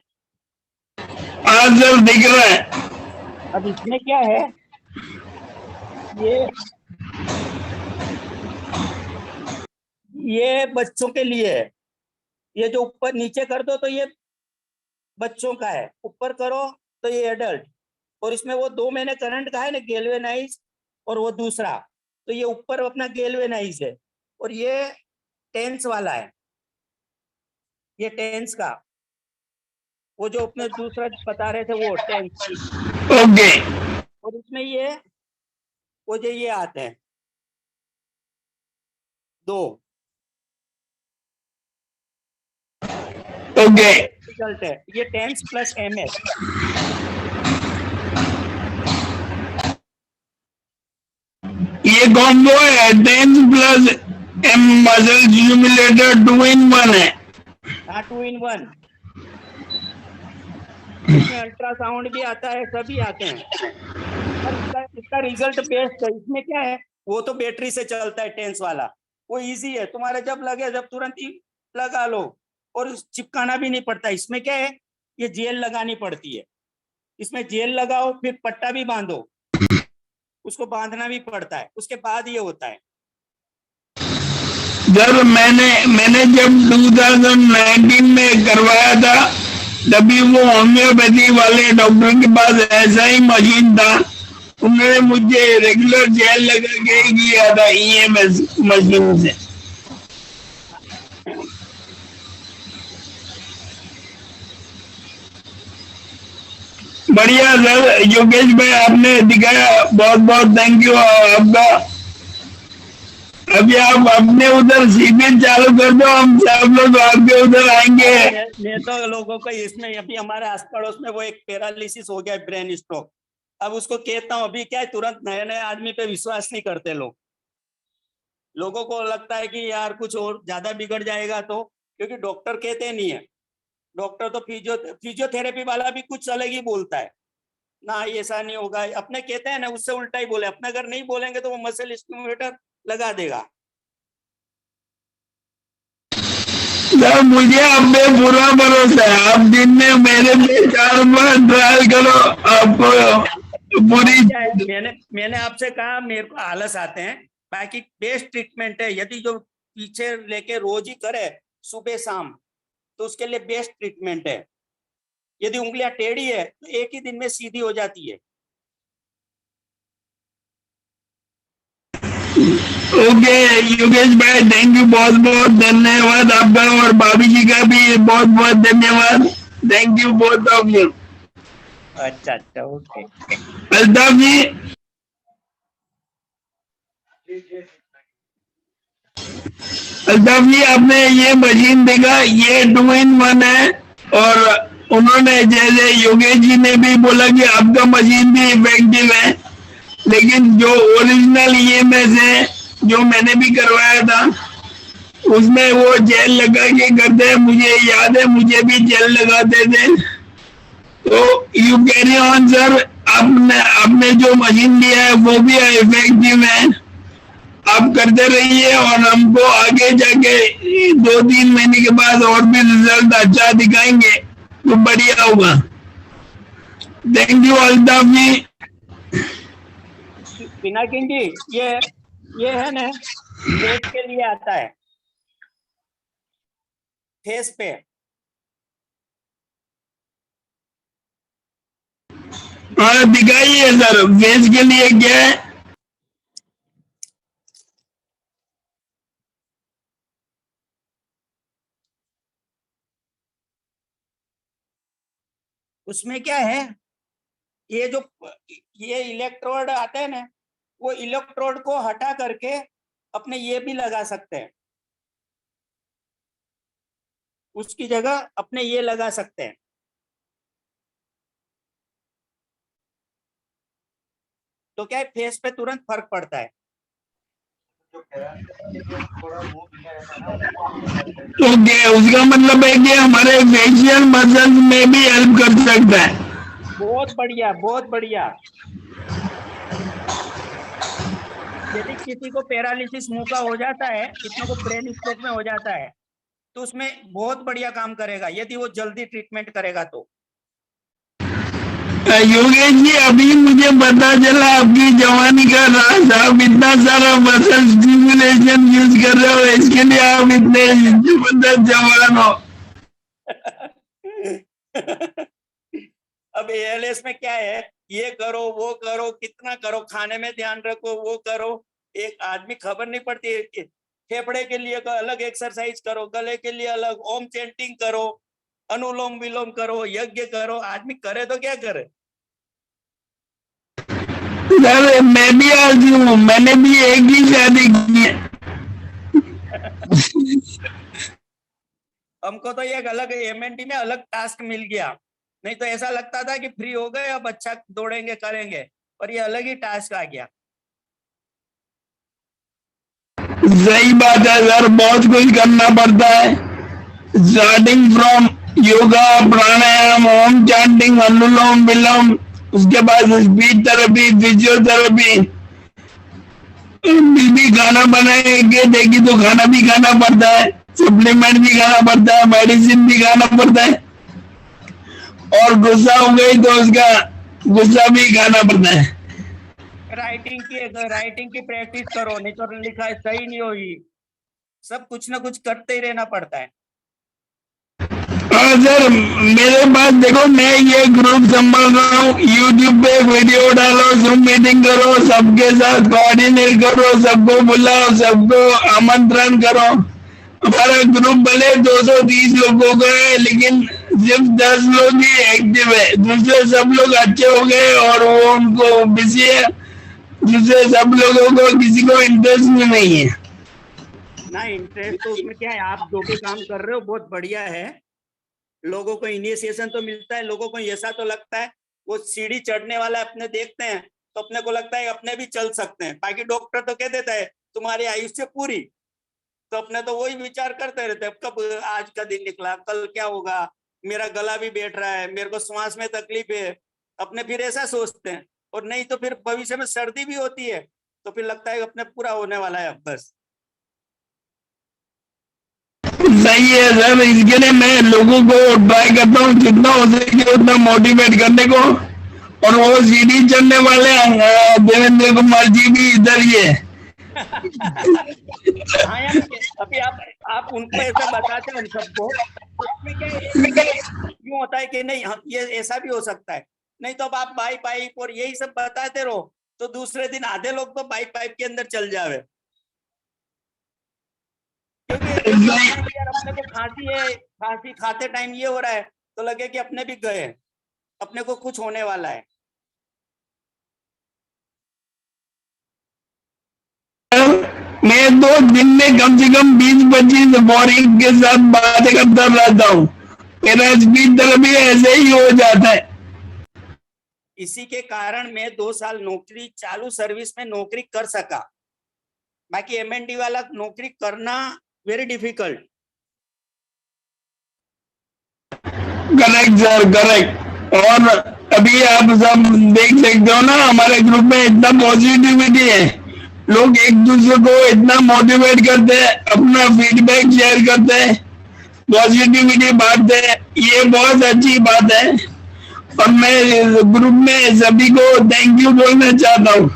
Speaker 1: हाँ सर दिख रहा है।
Speaker 5: अब इसमें क्या है, ये बच्चों के लिए है। ये जो ऊपर नीचे कर दो तो ये बच्चों का है, ऊपर करो तो ये एडल्ट। और इसमें वो 2 महीने करंट का है ना, गैल्वेनाइज, और वो दूसरा तो ये ऊपर अपना गैल्वेनाइज है, और ये टेंस वाला है, ये टेंस का, वो जो अपने दूसरा बता रहे थे वो टेंस।
Speaker 1: ओके
Speaker 5: और इसमें ये वो जो ये आते हैं 2
Speaker 1: ओके,
Speaker 5: रिजल्ट है, ये टेंस प्लस एमएस।
Speaker 1: ये कॉम्बो है 10 plus M muscle stimulator 2 in 1 है।
Speaker 5: हाँ 2 in 1। इसमें अल्ट्रासाउंड भी आता है, सभी आते हैं, पर इसका रिजल्ट बेस्ट है। इसमें क्या है, वो तो बैटरी से चलता है टेंस वाला, वो इजी है, तुम्हारे जब लगे जब तुरंत ही लगा लो, और चिपकाना भी नहीं पड़ता। इसमें क्या है, ये जेल लगानी पड़ती है, इसमें जेल लगाओ फिर पट्टा भी बांधो, उसको बांधना भी पड़ता है, उसके बाद ये होता है।
Speaker 1: सर मैंने जब 2019 में करवाया था तभी वो होम्योपैथी वाले डॉक्टर के पास ऐसा ही मशीन था, उन्होंने मुझे रेगुलर जेल लगा के किया था ईएमएस मशीन से। बढ़िया सर योगेश भाई, आपने दिखाया, बहुत बहुत थैंक यू आपका। अभी आप अपने उधर सीबीएन चालू कर दो, हम सब लोग आपके उधर आएंगे।
Speaker 5: मैं तो लोगों को इसमें, अभी हमारे आस पड़ोस में वो एक पैरालिसिस हो गया, ब्रेन स्ट्रोक, अब उसको कहता हूँ, अभी क्या है तुरंत नए नए आदमी पे विश्वास नहीं करते लोग, लोगों को लगता है कि यार कुछ और ज्यादा बिगड़ जाएगा, तो क्योंकि डॉक्टर कहते नहीं है, डॉक्टर तो फिजियोथेरेपी वाला भी कुछ अलग ही बोलता है ना, ऐसा नहीं होगा, अपने कहते हैं ना उससे उल्टा ही बोले, अपने अगर नहीं बोलेंगे तो वो मसल स्टिमुलेटर लगा देगा।
Speaker 1: सर मुझे आप पे पूरा भरोसा है, आप दिन में मेरे पे 4 बार ट्रायल करो, आपको पूरी
Speaker 5: मैंने आपसे कहा मेरे को आलस आते हैं, बाकी बेस्ट ट्रीटमेंट है, यदि जो पीछे लेके रोज ही करे सुबह शाम तो उसके लिए बेस्ट ट्रीटमेंट है। यदि उंगलियां टेढ़ी है तो एक ही दिन में सीधी हो जाती है।
Speaker 1: ओके योगेश भाई, थैंक यू, बहुत बहुत धन्यवाद आपका, और भाभी जी का भी बहुत बहुत धन्यवाद। Thank you both of you.
Speaker 5: अच्छा अच्छा, ओके।
Speaker 1: अल्ताफ जी, अल्ताफ जी आपने ये मशीन देखा, ये 2-in-1 है, और उन्होंने जैसे योगेश जी ने भी बोला कि आपका मशीन भी इफेक्टिव है, लेकिन जो ओरिजिनल EMS है जो मैंने भी करवाया था उसमें वो जेल लगा के करते हैं, मुझे याद है मुझे भी जेल लगाते थे। तो यू कैरी ऑन सर, आपने जो मशीन लिया है वो भी इफेक्टिव है, आप करते रहिए और हमको आगे जाके 2-3 महीने के बाद और भी रिजल्ट अच्छा दिखाएंगे तो बढ़िया होगा। थैंक यू अल्ताफ जी।
Speaker 5: पिनाकिन जी, ये है ना, फेस के लिए आता है, फेस पे।
Speaker 1: हाँ दिखाइए सर, फेस के लिए क्या है?
Speaker 5: उसमें क्या है, ये इलेक्ट्रोड आते हैं ना, वो इलेक्ट्रोड को हटा करके अपने ये भी लगा सकते हैं, उसकी जगह अपने ये लगा सकते हैं। तो क्या है, फेस पे तुरंत फर्क पड़ता है।
Speaker 1: ओके, उसका मतलब है कि हमारे फेशियल मसल्स में भी हेल्प कर सकता है।
Speaker 5: बहुत बढ़िया, बहुत बढ़िया। यदि किसी को पैरालिसिस मुंह का हो जाता है, किसी को ब्रेन स्ट्रोक में हो जाता है, तो उसमें बहुत बढ़िया काम करेगा यदि वो जल्दी ट्रीटमेंट करेगा तो।
Speaker 1: योगेश जी, अभी मुझे पता चला आपकी जवानी का राज, आप इतना सारा मसल स्टिमुलेशन यूज कर रहे हो, इसके लिए आप इतने जबरदस्त जवान हो।
Speaker 5: अब ALS में क्या है, ये करो वो करो, कितना करो, खाने में ध्यान रखो, वो करो, एक आदमी खबर नहीं पड़ती है। फेफड़े के लिए अलग एक्सरसाइज करो, गले के लिए अलग, ओम चैंटिंग करो, अनुलोम विलोम करो, यज्ञ करो, आदमी करे तो क्या करे।
Speaker 1: सर मैं भी आलसी हूँ, मैंने भी एक ही शादी की है।
Speaker 5: हमको तो एक अलग MND में अलग टास्क मिल गया, नहीं तो ऐसा लगता था कि फ्री हो गए अब अच्छा दौड़ेंगे करेंगे, पर ये अलग ही टास्क आ गया।
Speaker 1: सही बात है सर, बहुत कुछ करना पड़ता है, starting from yoga, pranayama, Om chanting, anulom vilom, उसके बाद स्पीच थेरेपी, फिजियोथेरेपी, बीबी खाना बनाएंगे देखी तो खाना भी खाना पड़ता है, सप्लीमेंट भी खाना पड़ता है, मेडिसिन भी खाना पड़ता है, और गुस्सा हो गई तो उसका गुस्सा भी खाना पड़ता है।
Speaker 5: राइटिंग की प्रैक्टिस करो, नहीं तो लिखा सही नहीं होगी, सब कुछ ना कुछ करते ही रहना पड़ता है।
Speaker 1: हाँ सर, मेरे पास देखो, मैं ये ग्रुप संभाल रहा हूँ, यूट्यूब पे वीडियो डालो, जूम मीटिंग करो, सबके साथ कोऑर्डिनेट करो, सबको बुलाओ, सबको आमंत्रण करो। हमारा ग्रुप भले 230 लोगों का है, लेकिन सिर्फ 10 लोग ही एक्टिव है, दूसरे सब लोग अच्छे हो गए और वो उनको बिजी है, दूसरे सब लोगों को किसी को इंटरेस्ट नहीं है
Speaker 5: ना। इंटरेस्ट तो उसमें क्या है, आप जो भी काम कर रहे हो बहुत बढ़िया है, लोगों को इनिशिएशन तो मिलता है, लोगों को ऐसा तो लगता है वो सीढ़ी चढ़ने वाला अपने देखते हैं तो अपने को लगता है अपने भी चल सकते हैं, बाकी डॉक्टर तो कह देता है तुम्हारी आयुष्य पूरी। तो अपने तो वही विचार करते रहते, कब आज का दिन निकला, कल क्या होगा, मेरा गला भी बैठ रहा है, मेरे को श्वास में तकलीफ है, अपने फिर ऐसा सोचते हैं। और नहीं तो फिर भविष्य में सर्दी भी होती है तो फिर लगता है अपने पूरा होने वाला है अब बस।
Speaker 1: सही है सर, इसके लिए मैं लोगों को ट्राई करता हूँ जितना हो सके उतना मोटिवेट करने को। और वो सीढ़ी चढ़ने वाले देवेंद्र कुमार जी भी इधर ही है।
Speaker 5: हाँ यार, अभी आप उनको ऐसा बताते हैं उन सबको, उसमें क्या क्यों होता है कि नहीं ये ऐसा भी हो सकता है। नहीं तो अब आप बाई पाइप और यही सब बताते रहो तो दूसरे दिन आधे लोग तो बाई पाइप के अंदर चल जावे। क्योंकि यार अपने को खांसी है, खांसी खाते टाइम ये हो रहा है तो लगे कि अपने भी गए, अपने को कुछ होने वाला है।
Speaker 1: मैं 2 दिन में कम से कम 20-25 बोरिंग के साथ बातें करता रहता हूँ। मेरा स्पीच भी ऐसे ही हो जाता है।
Speaker 5: इसी के कारण मैं 2 साल नौकरी चालू सर्विस में नौकरी कर सका। बाकी एमएनडी वाला नौकरी करना very difficult.
Speaker 1: Correct sir, correct. और अभी आप सब देख सकते हो ना, हमारे ग्रुप में इतना पॉजिटिविटी है, लोग एक दूसरे को इतना मोटिवेट करते हैं, अपना फीडबैक शेयर करते हैं, पॉजिटिविटी बांटते हैं, ये बहुत अच्छी बात है। और मैं ग्रुप में सभी को थैंक यू बोलना चाहता हूँ।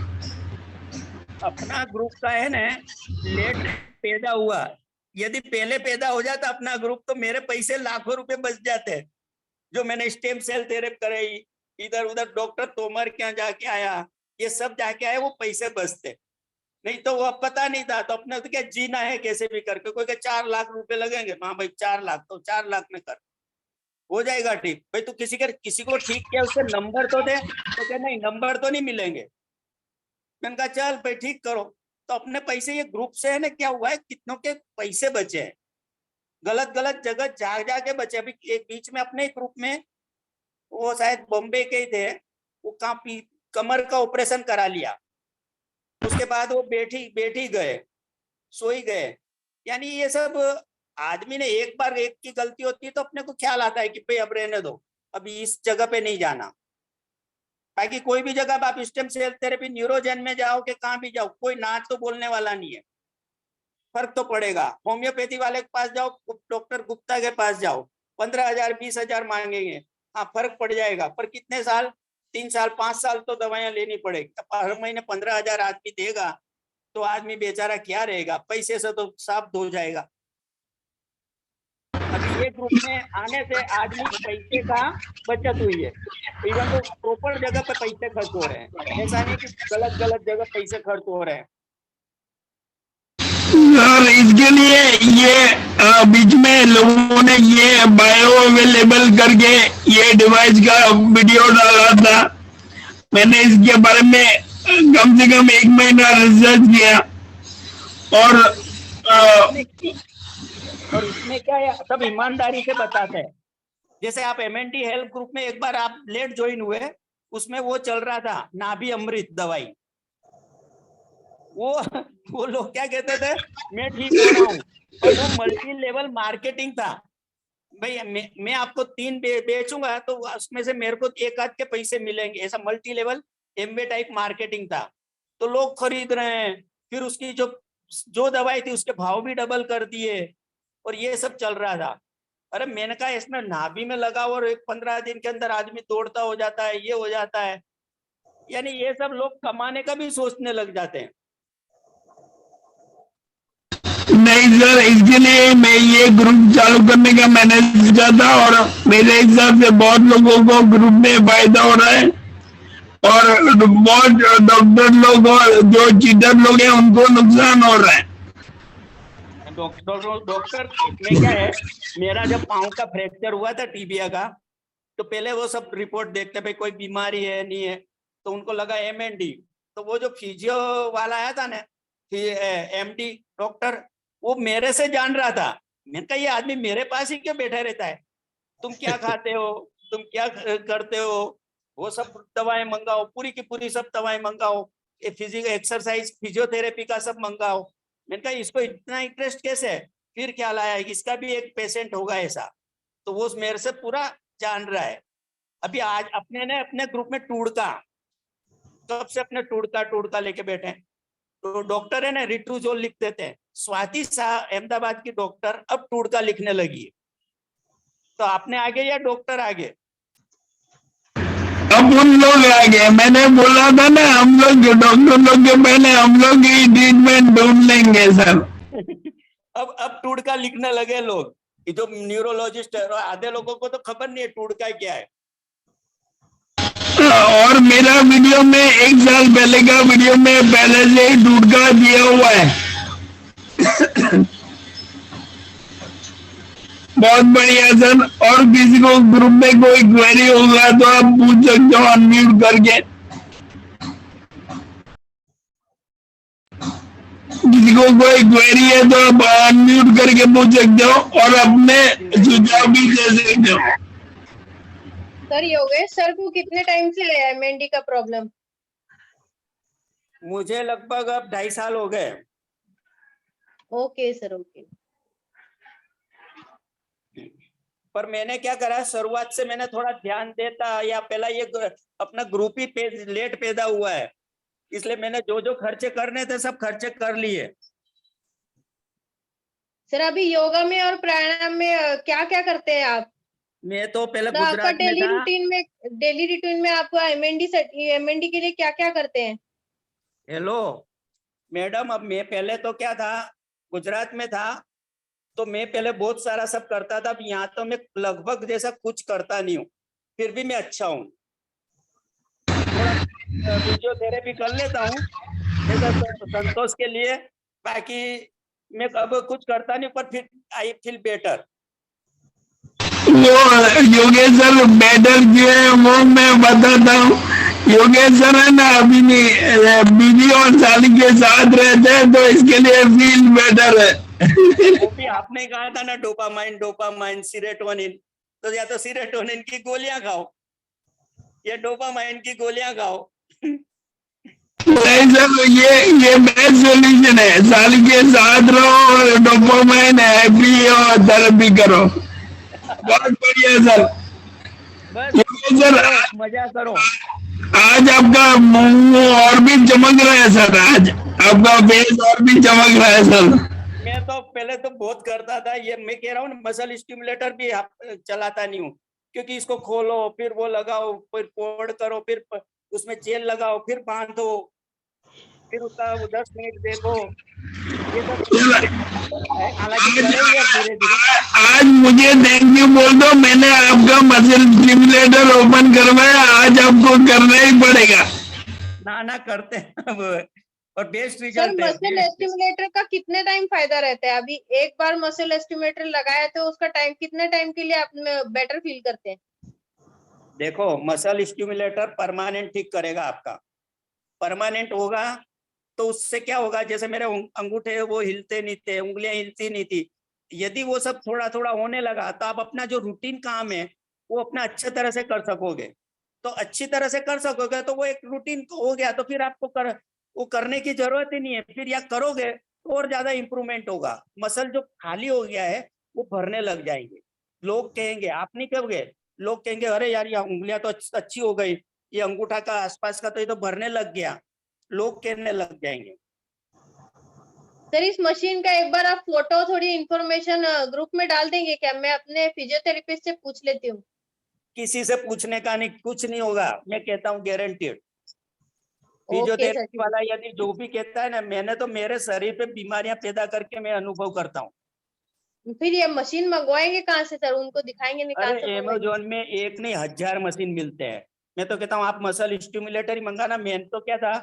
Speaker 5: अपना ग्रुप का है ना, लेट पैदा हुआ, यदि पहले पैदा हो जाता अपना ग्रुप तो मेरे पैसे लाखों रुपए बच जाते। जो मैंने स्टेम सेल थेरेपी कराई, इधर उधर डॉक्टर तोमर के यहाँ जाके आया, ये सब जाके आया, वो पैसे बचते। नहीं तो वो पता नहीं था, तो अपने तो क्या जीना है कैसे भी करके। कोई के 4 लाख रुपए लगेंगे, हाँ भाई 4 लाख तो 4 लाख में कर, हो जाएगा ठीक। भाई तू किसी को ठीक किया उसके नंबर तो दे, तो क्या नहीं नंबर तो नहीं मिलेंगे। मैंने कहा चल भाई ठीक करो। तो अपने पैसे ये ग्रुप से है ना, क्या हुआ है कितनों के पैसे बचे हैं, गलत गलत जगह जा जाके बचे। अभी एक बीच में अपने ग्रुप में वो शायद बॉम्बे के ही थे, वो काफी कमर का ऑपरेशन करा लिया, उसके बाद वो बैठी गए, सोई गए। यानी ये सब आदमी ने एक बार एक की गलती होती है तो अपने को ख्याल आता है कि भाई अब रहने दो, अभी इस जगह पे नहीं जाना। बाकी कोई भी जगह आप स्टेम सेल थेरेपी न्यूरोजेन में जाओ कि कहाँ भी जाओ, कोई नाच तो बोलने वाला नहीं है, फर्क तो पड़ेगा। होम्योपैथी वाले के पास जाओ, डॉक्टर गुप्ता के पास जाओ, 15,000 20,000 मांगेंगे, हाँ फर्क पड़ जाएगा, पर कितने साल, 3 साल 5 साल तो दवाइयां लेनी पड़ेगी। हर महीने 15,000 आदमी देगा तो आदमी बेचारा क्या रहेगा, पैसे से तो साफ धो जाएगा। अभी ये ग्रुप में आने से आदमी पैसे का बचत हुई है, इवन तो प्रॉपर जगह पे पैसे खर्च हो रहे हैं, ऐसा नहीं कि गलत गलत जगह पैसे खर्च हो रहे हैं।
Speaker 1: सर इसके लिए ये बीच में लोगों ने ये बायो अवेलेबल करके ये डिवाइस का वीडियो डाला था, मैंने इसके बारे में कम से कम 1 महीना रिसर्च किया।
Speaker 5: और इसमें क्या है, सब ईमानदारी से बताते हैं। जैसे आप एमएनडी हेल्थ ग्रुप में एक बार आप लेट ज्वाइन हुए, उसमें वो चल रहा था नाभि अमृत दवाई, वो लोग क्या कहते थे, मैं ठीक हो रहा हूँ, और वो मल्टी लेवल मार्केटिंग था। भाई मैं आपको 3 बेचूंगा तो उसमें से मेरे को 1 आध के पैसे मिलेंगे, ऐसा मल्टी लेवल एमबे टाइप मार्केटिंग था। तो लोग खरीद रहे हैं, फिर उसकी जो दवाई थी उसके भाव भी डबल कर दिए, और ये सब चल रहा था। अरे मैंने कहा इसमें नाभि में लगा और 15 दिन के अंदर आदमी दौड़ता हो जाता है, ये हो जाता है। यानी ये सब लोग कमाने का भी सोचने लग जाते हैं।
Speaker 1: नहीं सर, इसके लिए मैं ये ग्रुप चालू करने का मैंने सोचा था, और मेरे हिसाब से बहुत लोगों को ग्रुप में फायदा हो रहा है, और बहुत डॉक्टर लोग और जो चीटर लोग हैं उनको नुकसान हो रहा है।
Speaker 5: डॉक्टर में क्या है, मेरा जब पाँव का फ्रैक्चर हुआ था टीबिया का, तो पहले वो सब रिपोर्ट देखते भाई कोई बीमारी है नहीं है, तो उनको लगा एमएनडी। तो वो जो फिजियो वाला आया था ना, एमडी डॉक्टर, वो मेरे से जान रहा था। मैंने कहा ये आदमी मेरे पास ही क्यों बैठा रहता है, तुम क्या खाते हो, तुम क्या करते हो, वो सब दवाएं मंगाओ, पूरी की पूरी सब दवाएं मंगाओ, फिजिकल एक्सरसाइज फिजियोथेरेपी का सब मंगाओ। मैंने कहा इसको इतना इंटरेस्ट कैसे है? फिर क्या लाया, इसका भी एक पेशेंट होगा ऐसा, तो वो मेरे से पूरा जान रहा है। अभी आज अपने ने अपने ग्रुप में टूड़का, कब से अपने टूड़का लेके बैठे हैं। तो डॉक्टर है ना रिट्रोजोल लिख देते हैं। स्वाति शाह अहमदाबाद की डॉक्टर अब टूड़का लिखने लगी है। तो आपने आगे या डॉक्टर आगे?
Speaker 1: अब उन लोग आ गए। मैंने बोला था ना हम लोग डॉक्टर लोग के पहले हम लोग ही ट्रीटमेंट ढूंढ लेंगे सर।
Speaker 5: अब टूड़का लिखने लगे लोग। ये जो न्यूरोलॉजिस्ट है, आधे लोगों को तो खबर नहीं है टूड़का क्या है।
Speaker 1: और मेरा वीडियो में 1 साल पहले का वीडियो में पहले से ही टूटका दिया हुआ है। बहुत बढ़िया सर। और किसी को ग्रुप में कोई क्वेरी होगा तो आप पूछ सकते हो अनम्यूट करके। किसी को कोई क्वेरी है तो आप अनम्यूट करके पूछ सकते हो और अपने सुझाव भी दे सकते हो।
Speaker 3: सर योगेश सर को कितने टाइम से है एमएनडी का प्रॉब्लम?
Speaker 5: मुझे लगभग अब 2.5 साल हो गए।
Speaker 3: Okay sir, okay.
Speaker 5: पर मैंने क्या करा, शुरुआत से मैंने थोड़ा ध्यान देता, या पहला ये अपना ग्रुप ही लेट पैदा हुआ है, इसलिए मैंने जो जो खर्चे करने थे सब खर्चे कर लिए।
Speaker 3: सर अभी योगा में और प्राणायाम में क्या क्या करते हैं आप?
Speaker 5: मैं तो पहले
Speaker 3: आपका
Speaker 5: गुजरात में
Speaker 3: डेली
Speaker 5: था।
Speaker 3: रूटीन में आप एमएनडी के लिए क्या क्या करते हैं?
Speaker 5: हेलो मैडम, अब मैं पहले तो क्या था, गुजरात में था तो मैं पहले बहुत सारा सब करता था। अब यहाँ तो मैं लगभग जैसा कुछ करता नहीं हूँ, फिर भी मैं अच्छा हूँ। थोड़ा फिजियोथेरेपी कर लेता हूँ संतोष के लिए, बाकी मैं अब कुछ करता नहीं, पर फिर आई फील बेटर।
Speaker 1: वो योगेश सर बेटर जो है वो मैं बताता हूँ। योगेश सर है ना अभी बीवी और साली के साथ रहते हैं तो इसके लिए फील बेटर है।
Speaker 5: वो भी आपने कहा था ना डोपामाइन सीरोटोनिन, तो या तो सीरोटोनिन की गोलियां खाओ या डोपामाइन की गोलियां खाओ।
Speaker 1: नहीं सर ये बेस्ट सोल्यूशन है। साली के साथ रहो और डोपामाइन हैप्पी और थेरेपी करो। बहुत बढ़िया सर।
Speaker 5: बस
Speaker 1: सर
Speaker 5: मजा करो।
Speaker 1: आज आपका मुंह और भी चमक रहा है सर। आज आपका फेस और भी चमक रहा है सर।
Speaker 5: मैं तो पहले तो बहुत करता था, ये मैं कह रहा हूँ मसल स्टिमुलेटर भी चलाता नहीं हूँ, क्योंकि इसको खोलो फिर वो लगाओ फिर कोड करो फिर उसमें जेल लगाओ फिर बांधो फिर उसका 10 मिनट देखो, ये सब हालांकि करेंगे धीरे धीरे।
Speaker 1: आज मुझे थैंक यू बोल दो, मैंने आपका मसल स्टिमुलेटर ओपन करवाया। आज आपको करना ही पड़ेगा।
Speaker 5: ना करते हैं और बेस्ट
Speaker 3: सर
Speaker 5: रिजल्ट है।
Speaker 3: मसल एस्टिमुलेटर का कितने टाइम फायदा रहता है? अभी एक बार मसल एस्टिमुलेटर लगाया तो उसका टाइम कितने टाइम के लिए आप बेटर फील करते हैं?
Speaker 5: देखो मसल स्टिमुलेटर परमानेंट ठीक करेगा आपका। परमानेंट होगा तो उससे क्या होगा, जैसे मेरे अंगूठे वो हिलते नहीं थे, उंगलियां हिलती नहीं थी, यदि वो सब थोड़ा थोड़ा होने लगा तो आप अपना जो रूटीन काम है वो अपना अच्छे तरह से कर सकोगे। तो अच्छी तरह से कर सकोगे तो वो एक रूटीन हो गया, तो फिर आपको वो करने की जरूरत ही नहीं है। फिर या करोगे तो और ज्यादा इंप्रूवमेंट होगा। मसल जो खाली हो गया है वो भरने लग जाएंगे। लोग कहेंगे, आप नहीं कहोगे, लोग कहेंगे अरे यार ये उंगलियां तो अच्छी हो गई, ये अंगूठा का आसपास का तो ये तो भरने लग गया, लोग कहने लग जाएंगे।
Speaker 3: सर इस मशीन का एक बार आप फोटो थोड़ी इंफॉर्मेशन ग्रुप में डाल देंगे क्या? मैं अपने फिजियोथेरेपिस्ट से पूछ लेती हूँ।
Speaker 5: किसी से पूछने का नहीं, कुछ नहीं होगा, मैं कहता हूँ गारंटीड।
Speaker 3: Okay sir.
Speaker 5: फिजियोथेरेपी वाला यदि जो भी कहता है ना, मैंने तो मेरे शरीर पे बीमारियां पैदा करके मैं अनुभव करता हूँ।
Speaker 3: फिर ये मशीन मंगवाएंगे कहाँ से सर? उनको दिखाएंगे नहीं कहाँ
Speaker 5: अरे
Speaker 3: से मंगवाएंगे?
Speaker 5: अमेजोन में एक नहीं 1000 मशीन मिलते हैं। मैं तो कहता हूँ आप मसल स्टिमुलेटर ही मंगाना। मैंने तो क्या था,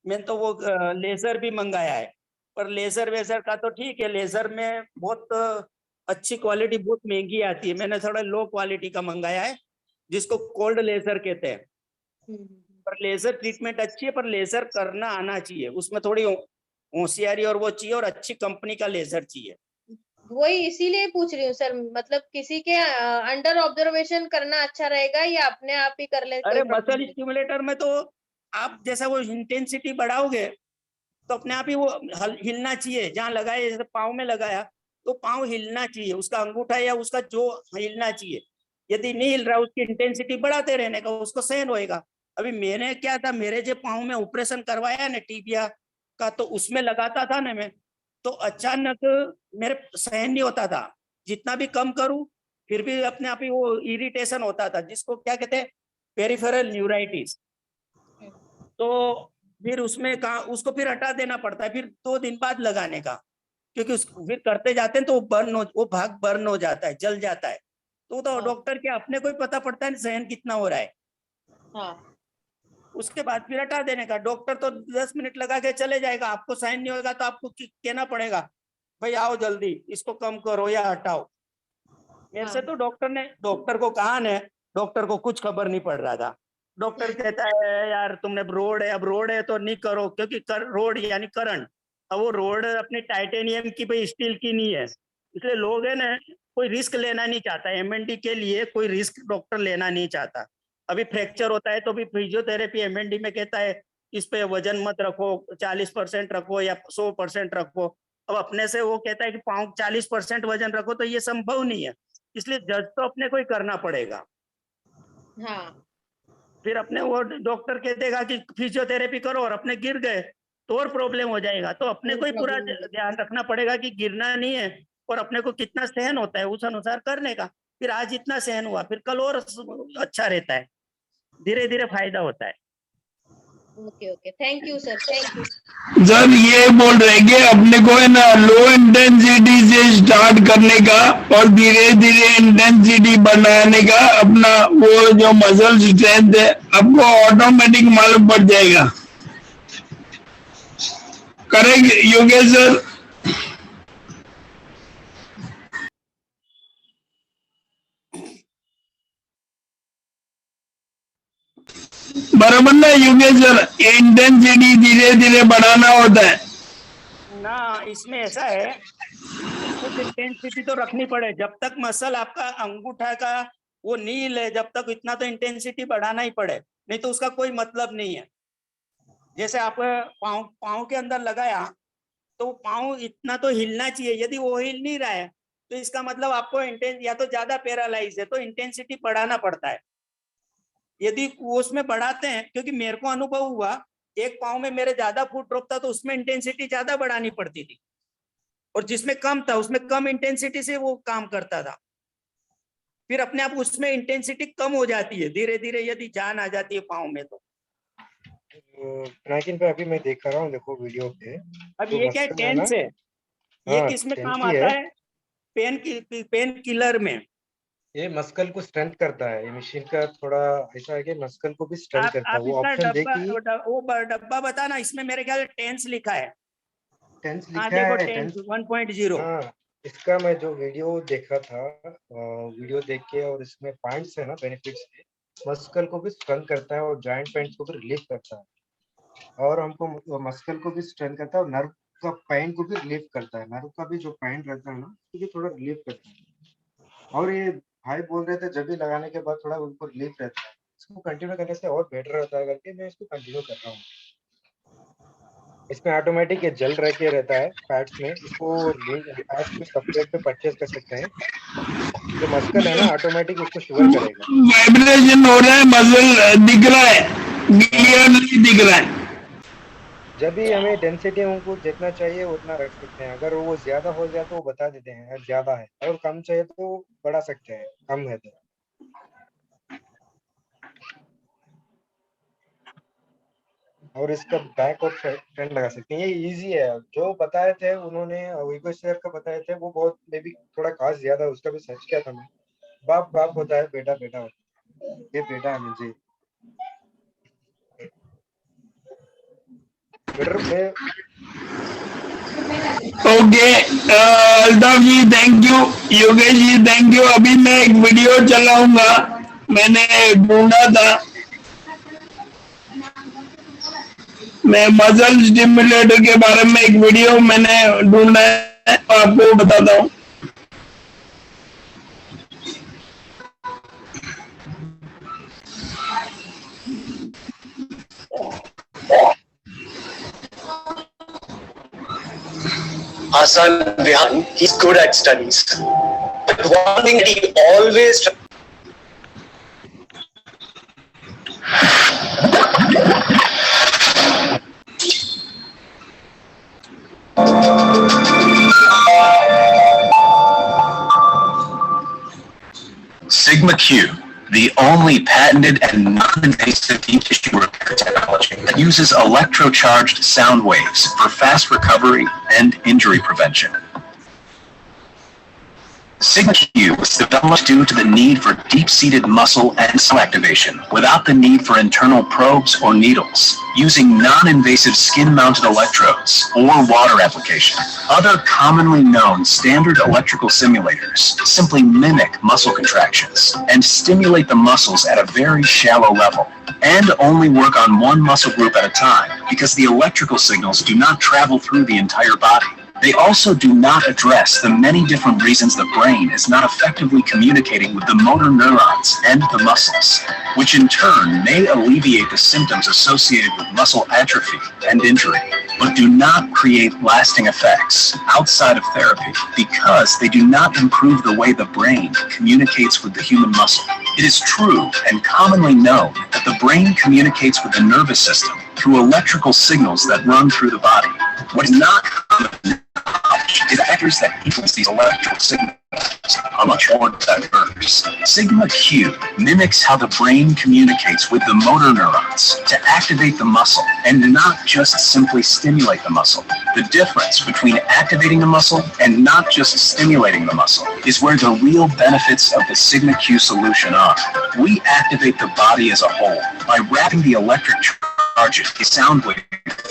Speaker 5: मैंने तो वो लेजर भी मंगाया है, पर लेजर वेजर का तो ठीक है, लेजर में बहुत अच्छी क्वालिटी बहुत महंगी आती है। मैंने थोड़ा लो क्वालिटी का मंगाया है जिसको कोल्ड लेजर कहते हैं। पर लेजर ट्रीटमेंट अच्छी है, पर लेजर करना आना चाहिए, उसमें थोड़ी होशियारी और वो चाहिए, और अच्छी कंपनी का लेजर चाहिए।
Speaker 3: वही इसीलिए पूछ रही हूँ सर, मतलब किसी के अंडर ऑब्जर्वेशन करना अच्छा रहेगा या अपने आप ही कर ले?
Speaker 5: अरे मसल स्टिमुलेटर में तो आप जैसा वो इंटेंसिटी बढ़ाओगे तो अपने आप ही वो हिलना चाहिए। जहाँ लगाए, जैसे पाँव में लगाया तो पाँव हिलना चाहिए, उसका अंगूठा या उसका जो हिलना चाहिए। यदि नहीं हिल रहा, उसकी इंटेंसिटी बढ़ाते रहने का, उसको सहन होएगा। अभी मैंने क्या था, मेरे जो पाँव में ऑपरेशन करवाया ना टीबिया का, तो उसमें लगाता था ना मैं, तो अचानक मेरे सहन नहीं होता था। जितना भी कम करूं फिर भी अपने आप ही वो इरिटेशन होता था, जिसको क्या कहते हैं, पेरिफेरल न्यूराइटिस। तो फिर उसमें कहा, उसको फिर हटा देना पड़ता है, फिर 2 दिन बाद लगाने का, क्योंकि फिर करते जाते हैं तो वो भाग बर्न हो जाता है, जल जाता है। तो
Speaker 3: हाँ।
Speaker 5: डॉक्टर के अपने को ही पता पड़ता है सहन कितना हो रहा है।
Speaker 3: हाँ।
Speaker 5: उसके बाद फिर हटा देने का। डॉक्टर तो 10 मिनट लगा के चले जाएगा, आपको सहन नहीं होगा तो आपको कहना पड़ेगा, भाई आओ जल्दी इसको कम करो या हटाओ। मेरे से तो डॉक्टर को कहा ना, डॉक्टर को कुछ खबर नहीं पड़ रहा था। डॉक्टर कहता है यार तुमने अब रोड है तो नहीं करो, क्योंकि रोड यानी करंट। अब वो रोड अपनी टाइटेनियम की, भाई स्टील की नहीं है, इसलिए लोग है ना कोई रिस्क लेना नहीं चाहता। एमएनडी के लिए कोई रिस्क डॉक्टर लेना नहीं चाहता। अभी फ्रैक्चर होता है तो भी फिजियोथेरेपी एमएनडी में कहता है इस पे वजन मत रखो, 40% रखो या 100% रखो। अब अपने से वो कहता है कि 40% वजन रखो, तो ये संभव नहीं है, इसलिए जज तो अपने को ही करना पड़ेगा।
Speaker 3: हाँ।
Speaker 5: फिर अपने वो डॉक्टर कह देगा कि फिजियोथेरेपी करो और अपने गिर गए तो और प्रॉब्लम हो जाएगा। तो अपने को ही पूरा ध्यान रखना पड़ेगा कि गिरना नहीं है, और अपने को कितना सहन होता है उस अनुसार करने का। फिर आज इतना सहन हुआ, फिर कल और अच्छा रहता है, धीरे धीरे फायदा होता है।
Speaker 3: Okay okay, thank you sir, thank you.
Speaker 1: Sir ये बोल रहे कि अपने को है ना लो इंटेंसिटी से स्टार्ट करने का और धीरे धीरे इंटेंसिटी बढ़ाने का, अपना वो जो मसल स्ट्रेंथ है आपको ऑटोमेटिक मालूम पड़ जाएगा। Correct Yogesh sir? बराबर ना योगेश सर? इंटेंसिटी धीरे धीरे बढ़ाना होता है
Speaker 5: ना। इसमें ऐसा है, कुछ इंटेंसिटी तो रखनी पड़े। जब तक मसल आपका अंगूठा का वो नील है, जब तक इतना तो इंटेंसिटी बढ़ाना ही पड़े, नहीं तो उसका कोई मतलब नहीं है। जैसे आप पाँव के अंदर लगाया तो पाँव इतना तो हिलना चाहिए। यदि वो हिल नहीं रहा है तो इसका मतलब आपको या तो ज्यादा पैरालाइज है, तो इंटेंसिटी बढ़ाना पड़ता है। यदि वो उसमें बढ़ाते हैं, क्योंकि मेरे को अनुभव हुआ, एक पाँव में मेरे ज्यादा फुट ड्रॉप था तो उसमें इंटेंसिटी ज्यादा बढ़ानी पड़ती थी, और जिसमें कम था उसमें कम इंटेंसिटी से वो काम करता था। फिर अपने आप उसमें इंटेंसिटी कम हो जाती है धीरे धीरे, यदि जान आ जाती है पाँव में। तो
Speaker 2: पिनाकिन पे अभी मैं देख रहा हूँ, देखो वीडियो पे।
Speaker 5: अब
Speaker 2: तो
Speaker 5: ये क्या
Speaker 2: मसल है ना,
Speaker 5: टेंस है, ये
Speaker 2: हाँ
Speaker 5: किस में
Speaker 2: टेंस
Speaker 5: काम
Speaker 2: ही
Speaker 5: आता
Speaker 2: है।
Speaker 5: है? पेन किलर में।
Speaker 2: ये मस्कल को स्ट्रेंथ करता है। ये मशीन का थोड़ा ऐसा है कि मस्कल को भी स्ट्रेंथ करता है।
Speaker 5: आप
Speaker 2: वो
Speaker 5: इसका
Speaker 2: ऑप्शन देखिए,
Speaker 5: वो डब्बा बताना, इसमें मेरे ख्याल टेंस लिखा है।
Speaker 2: टेंस
Speaker 5: हाँ
Speaker 2: लिखा
Speaker 5: देखो,
Speaker 2: है,
Speaker 5: टेंस
Speaker 2: टेंस।
Speaker 5: 1.0।
Speaker 2: हाँ, इसका मैं जो वीडियो देखा था, वीडियो देख के, और इसमें पॉइंट्स है ना, बेनिफिट्स है। मस्कल को भी स्ट्रेंथ करता है और जॉइंट पेन को भी रिलीफ करता है, और हमको मस्कल को भी स्ट्रेंथ करता है और नर्व का पेन को भी रिलीफ करता है। नर्व का भी जो पेन रहता है ना, उसको भी थोड़ा रिलीफ करता है। और ये भाई बोल रहे थे जब भी लगाने के बाद थोड़ा उनको रिलीफ रहता है, इसको कंटिन्यू करने से और बेटर रहता है करके मैं इसको कंटिन्यू कर रहा हूँ। इसमें ऑटोमेटिक ये जल रह के रहता है पैड्स में। इसको पैड्स भी सेपरेट पे परचेज कर सकते हैं। जो मस्कल है ना, ऑटोमेटिक उसको शुगर करेगा।
Speaker 1: वाइब्रेशन हो रहा है, मसल दिख रहा है, क्लियरली दिख रहा है।
Speaker 2: जब भी हमें डेंसिटी उनको जितना चाहिए उतना रख सकते हैं। अगर वो ज्यादा हो जाए तो वो बता देते हैं यार ज्यादा है, और कम चाहिए तो बढ़ा सकते हैं, कम है तो। और इसका बैक और फ्रंट लगा सकते हैं। ये इजी है। जो बताए थे उन्होंने, वीगो सर का बताए थे, वो बहुत मे बी थोड़ा कास्ट ज्यादा, उसका भी सर्च किया था मैं। बाप बाप होता है, बेटा बेटा होता है। ये बेटा है मुझे बेटर में।
Speaker 1: Okay Altaf ji thank you, Yogesh ji thank you. अभी मैं एक वीडियो चलाऊंगा, मैंने ढूंढा था, मैं मसल स्टिमुलेटर के बारे में एक वीडियो मैंने ढूंढा है, आपको बताता हूँ।
Speaker 6: Asan Vihan, he's good at studies. But one thing that he always
Speaker 7: Sigma Q, the only patented and non-invasive deep tissue repair technology that uses electrocharged sound waves for fast recovery and injury prevention. Sigma Q was developed due to the need for deep-seated muscle and cell activation without the need for internal probes or needles, using non-invasive skin-mounted electrodes or water application. Other commonly known standard electrical simulators simply mimic muscle contractions and stimulate the muscles at a very shallow level, and only work on one muscle group at a time because the electrical signals do not travel through the entire body. They also do not address the many different reasons the brain is not effectively communicating with the motor neurons and the muscles, which in turn may alleviate the symptoms associated with muscle atrophy and injury, but do not create lasting effects outside of therapy because they do not improve the way the brain communicates with the human muscle. It is true and commonly known that the brain communicates with the nervous system through electrical signals that run through the body. What is not common is factors that influence these electrical signals are much more diverse. Sigma Q mimics how the brain communicates with the motor neurons to activate the muscle and not just simply stimulate the muscle. The difference between activating the muscle and not just stimulating the muscle is where the real benefits of the Sigma Q solution are. We activate the body as a whole by wrapping the electric charges in sound wave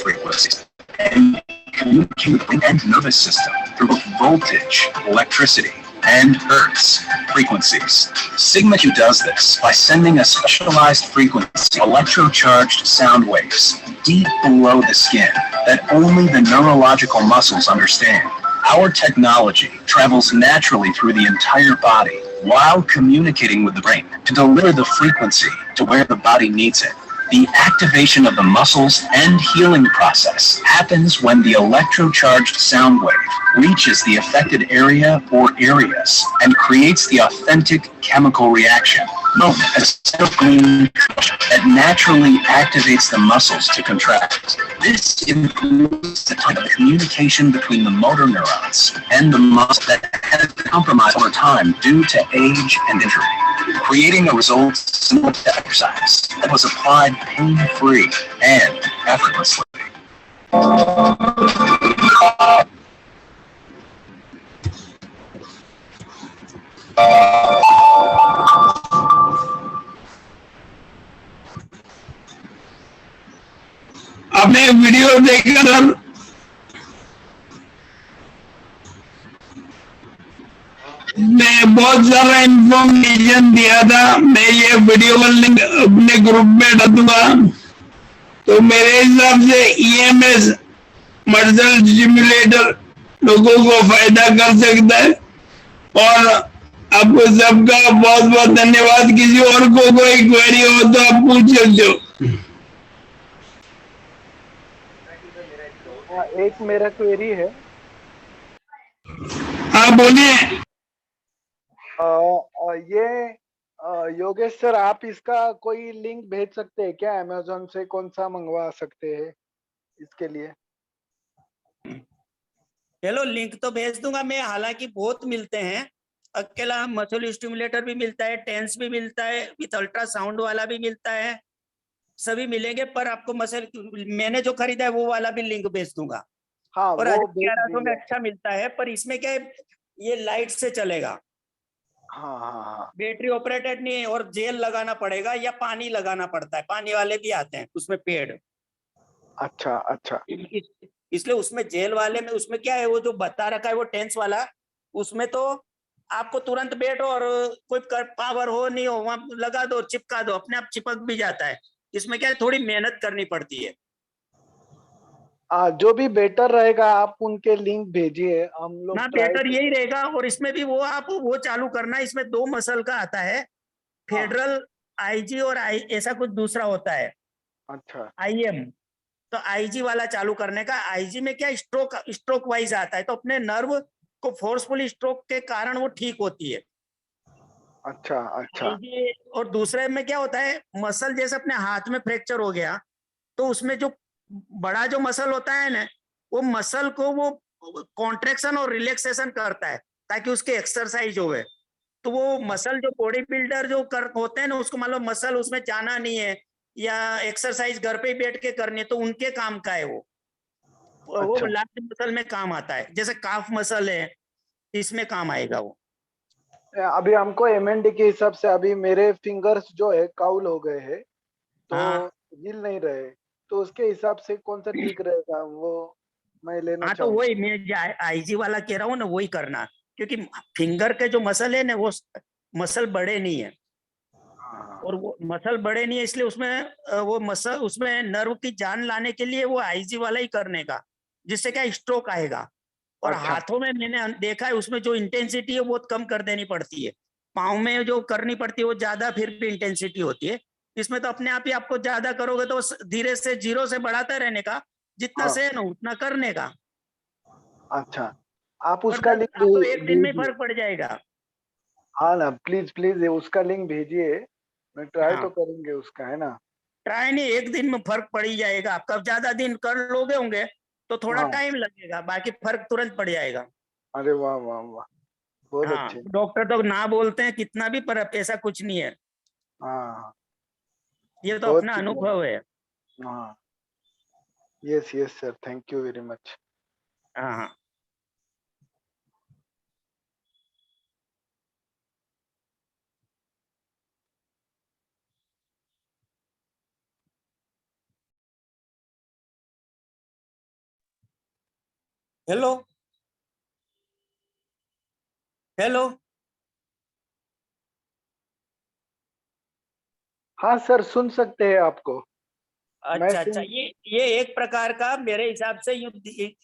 Speaker 7: frequencies and communicating with the brain and nervous system through both voltage, electricity, and hertz frequencies. Sigma Q does this by sending a specialized frequency, electrocharged sound waves, deep below the skin that only the neurological muscles understand. Our technology travels naturally through the entire body while communicating with the brain to deliver the frequency to where the body needs it. The activation of the muscles and healing process happens when the electrocharged sound wave reaches the affected area or areas and creates the authentic chemical reaction known as cytokine that naturally activates the muscles to contract. This improves the time of communication between the motor neurons and the muscle that has been compromised over time due to age and injury, creating a result similar to exercise that was applied pain-free and effortlessly.
Speaker 1: आपने video देखा था? मैं बहुत सारा information दिया था। मैं ये वीडियो का लिंक अपने ग्रुप में डाल दूंगा। तो मेरे हिसाब से ईएमएस मसल स्टिमुलेटर लोगों को फायदा कर सकता है। और आपको सबका बहुत बहुत धन्यवाद। किसी और को कोई क्वेरी हो तो आप पूछ सकते हो।
Speaker 8: एक मेरा क्वेरी है।
Speaker 1: हाँ बोलिए।
Speaker 8: ये योगेश सर, आप इसका कोई लिंक भेज सकते हैं क्या? अमेज़न से कौन सा मंगवा सकते हैं इसके लिए?
Speaker 5: चलो लिंक तो भेज दूंगा मैं। हालांकि बहुत मिलते हैं, अकेला मसल स्टिमुलेटर भी मिलता है, टेंस भी मिलता है, विथ अल्ट्रासाउंड वाला भी मिलता है, सभी मिलेंगे। पर आपको मसल मैंने जो खरीदा है वो वाला भी लिंक भेज दूंगा।
Speaker 8: हाँ,
Speaker 5: और
Speaker 8: वो
Speaker 5: 1100 में अच्छा मिलता है। पर इसमें क्या है, ये लाइट से चलेगा।
Speaker 8: हाँ हाँ हाँ,
Speaker 5: बैटरी ऑपरेटेड नहीं है और जेल लगाना पड़ेगा या पानी लगाना पड़ता है। पानी वाले भी आते हैं उसमें पेड।
Speaker 8: अच्छा अच्छा।
Speaker 5: इसलिए उसमें जेल वाले में उसमें क्या है, वो जो बता रखा है वो टेंस वाला, उसमें तो आपको तुरंत बैठो और कोई पावर हो नहीं हो वहां लगा दो, चिपका दो, अपने आप चिपक भी जाता है। इसमें क्या है, थोड़ी मेहनत करनी पड़ती है।
Speaker 8: जो भी बेटर रहेगा आप उनके लिंक भेजिए, हम लोग
Speaker 5: ना बेटर यही रहेगा। और इसमें भी वो आप वो चालू करना, इसमें 2 मसल का आता है, फेडरल आईजी और आई ऐसा कुछ दूसरा होता है।
Speaker 8: अच्छा,
Speaker 5: आईएम। तो आईजी वाला चालू करने का। आईजी में क्या स्ट्रोक वाइज आता है, तो अपने नर्व को फोर्सफुली स्ट्रोक के कारण वो ठीक होती है।
Speaker 8: अच्छा अच्छा
Speaker 5: आईजी। और दूसरे में क्या होता है, मसल जैसे अपने हाथ में फ्रैक्चर हो गया तो उसमें जो बड़ा जो मसल होता है ना, वो मसल को वो कॉन्ट्रेक्शन और रिलैक्सेशन करता है ताकि उसके एक्सरसाइज होवे। तो वो मसल जो बॉडी बिल्डर जो होते हैं ना, उसको मान लो मसल उसमें जाना नहीं है या एक्सरसाइज घर पे ही बैठ के करनी है, तो उनके काम का है वो
Speaker 8: अच्छा।
Speaker 5: लार्ज मसल में काम आता है। जैसे काफ मसल है, इसमें काम आएगा वो।
Speaker 8: अभी हमको एमएनडी के हिसाब से अभी मेरे फिंगर्स जो है काउल हो गए हैं, तो
Speaker 5: हाँ
Speaker 8: हिल नहीं रहे, तो उसके हिसाब से कौन सा ठीक रहेगा वो मैं लेना
Speaker 5: हाँ, तो
Speaker 8: चाहूंगा।
Speaker 5: वही मैं आईजी वाला कह रहा हूँ ना, वही करना। क्योंकि फिंगर के जो मसल है ना, वो मसल बड़े नहीं है,
Speaker 8: हाँ,
Speaker 5: और वो मसल बड़े नहीं है, इसलिए उसमें वो मसल उसमें नर्व की जान लाने के लिए वो आईजी वाला ही करने का, जिससे क्या स्ट्रोक आएगा। और
Speaker 8: अच्छा
Speaker 5: हाथों में मैंने देखा है, उसमें जो इंटेंसिटी है वो कम कर देनी पड़ती है। पाँव में जो करनी पड़ती है वो ज्यादा फिर भी इंटेंसिटी होती है। इसमें तो अपने आप ही आपको ज्यादा करोगे तो धीरे से जीरो से बढ़ाते रहने का, जितना
Speaker 8: हाँ
Speaker 5: सहन हो उतना करने का।
Speaker 8: अच्छा, आप
Speaker 5: पर
Speaker 8: उसका लिंक
Speaker 5: आपको एक दिन में ही
Speaker 8: भेजिए।
Speaker 5: फर्क पड़ जाएगा।
Speaker 8: हाँ ना, प्लीज प्लीज उसका लिंक भेजिए, मैं ट्राई
Speaker 5: हाँ,
Speaker 8: तो करेंगे उसका, है ना।
Speaker 5: ट्राई नहीं, एक दिन में फर्क पड़ ही जाएगा आपका। ज्यादा दिन कर लोगे होंगे तो थोड़ा
Speaker 8: हाँ,
Speaker 5: टाइम लगेगा, बाकी फर्क तुरंत पड़ जाएगा।
Speaker 8: अरे वाह वाह वाह, बहुत
Speaker 5: हाँ,
Speaker 8: अच्छे।
Speaker 5: डॉक्टर तो ना बोलते हैं कितना भी, पर ऐसा कुछ नहीं है।
Speaker 8: हाँ,
Speaker 5: ये तो
Speaker 8: बहुत
Speaker 5: अपना
Speaker 8: शुक्रिया।
Speaker 5: अनुभव है।
Speaker 8: हाँ, yes yes sir, thank you very much.
Speaker 5: हाँ हाँ। Hello hello.
Speaker 8: हाँ सर, सुन सकते हैं आपको, मैं
Speaker 5: अच्छा अच्छा,
Speaker 8: सुन।
Speaker 5: ये एक प्रकार का मेरे हिसाब से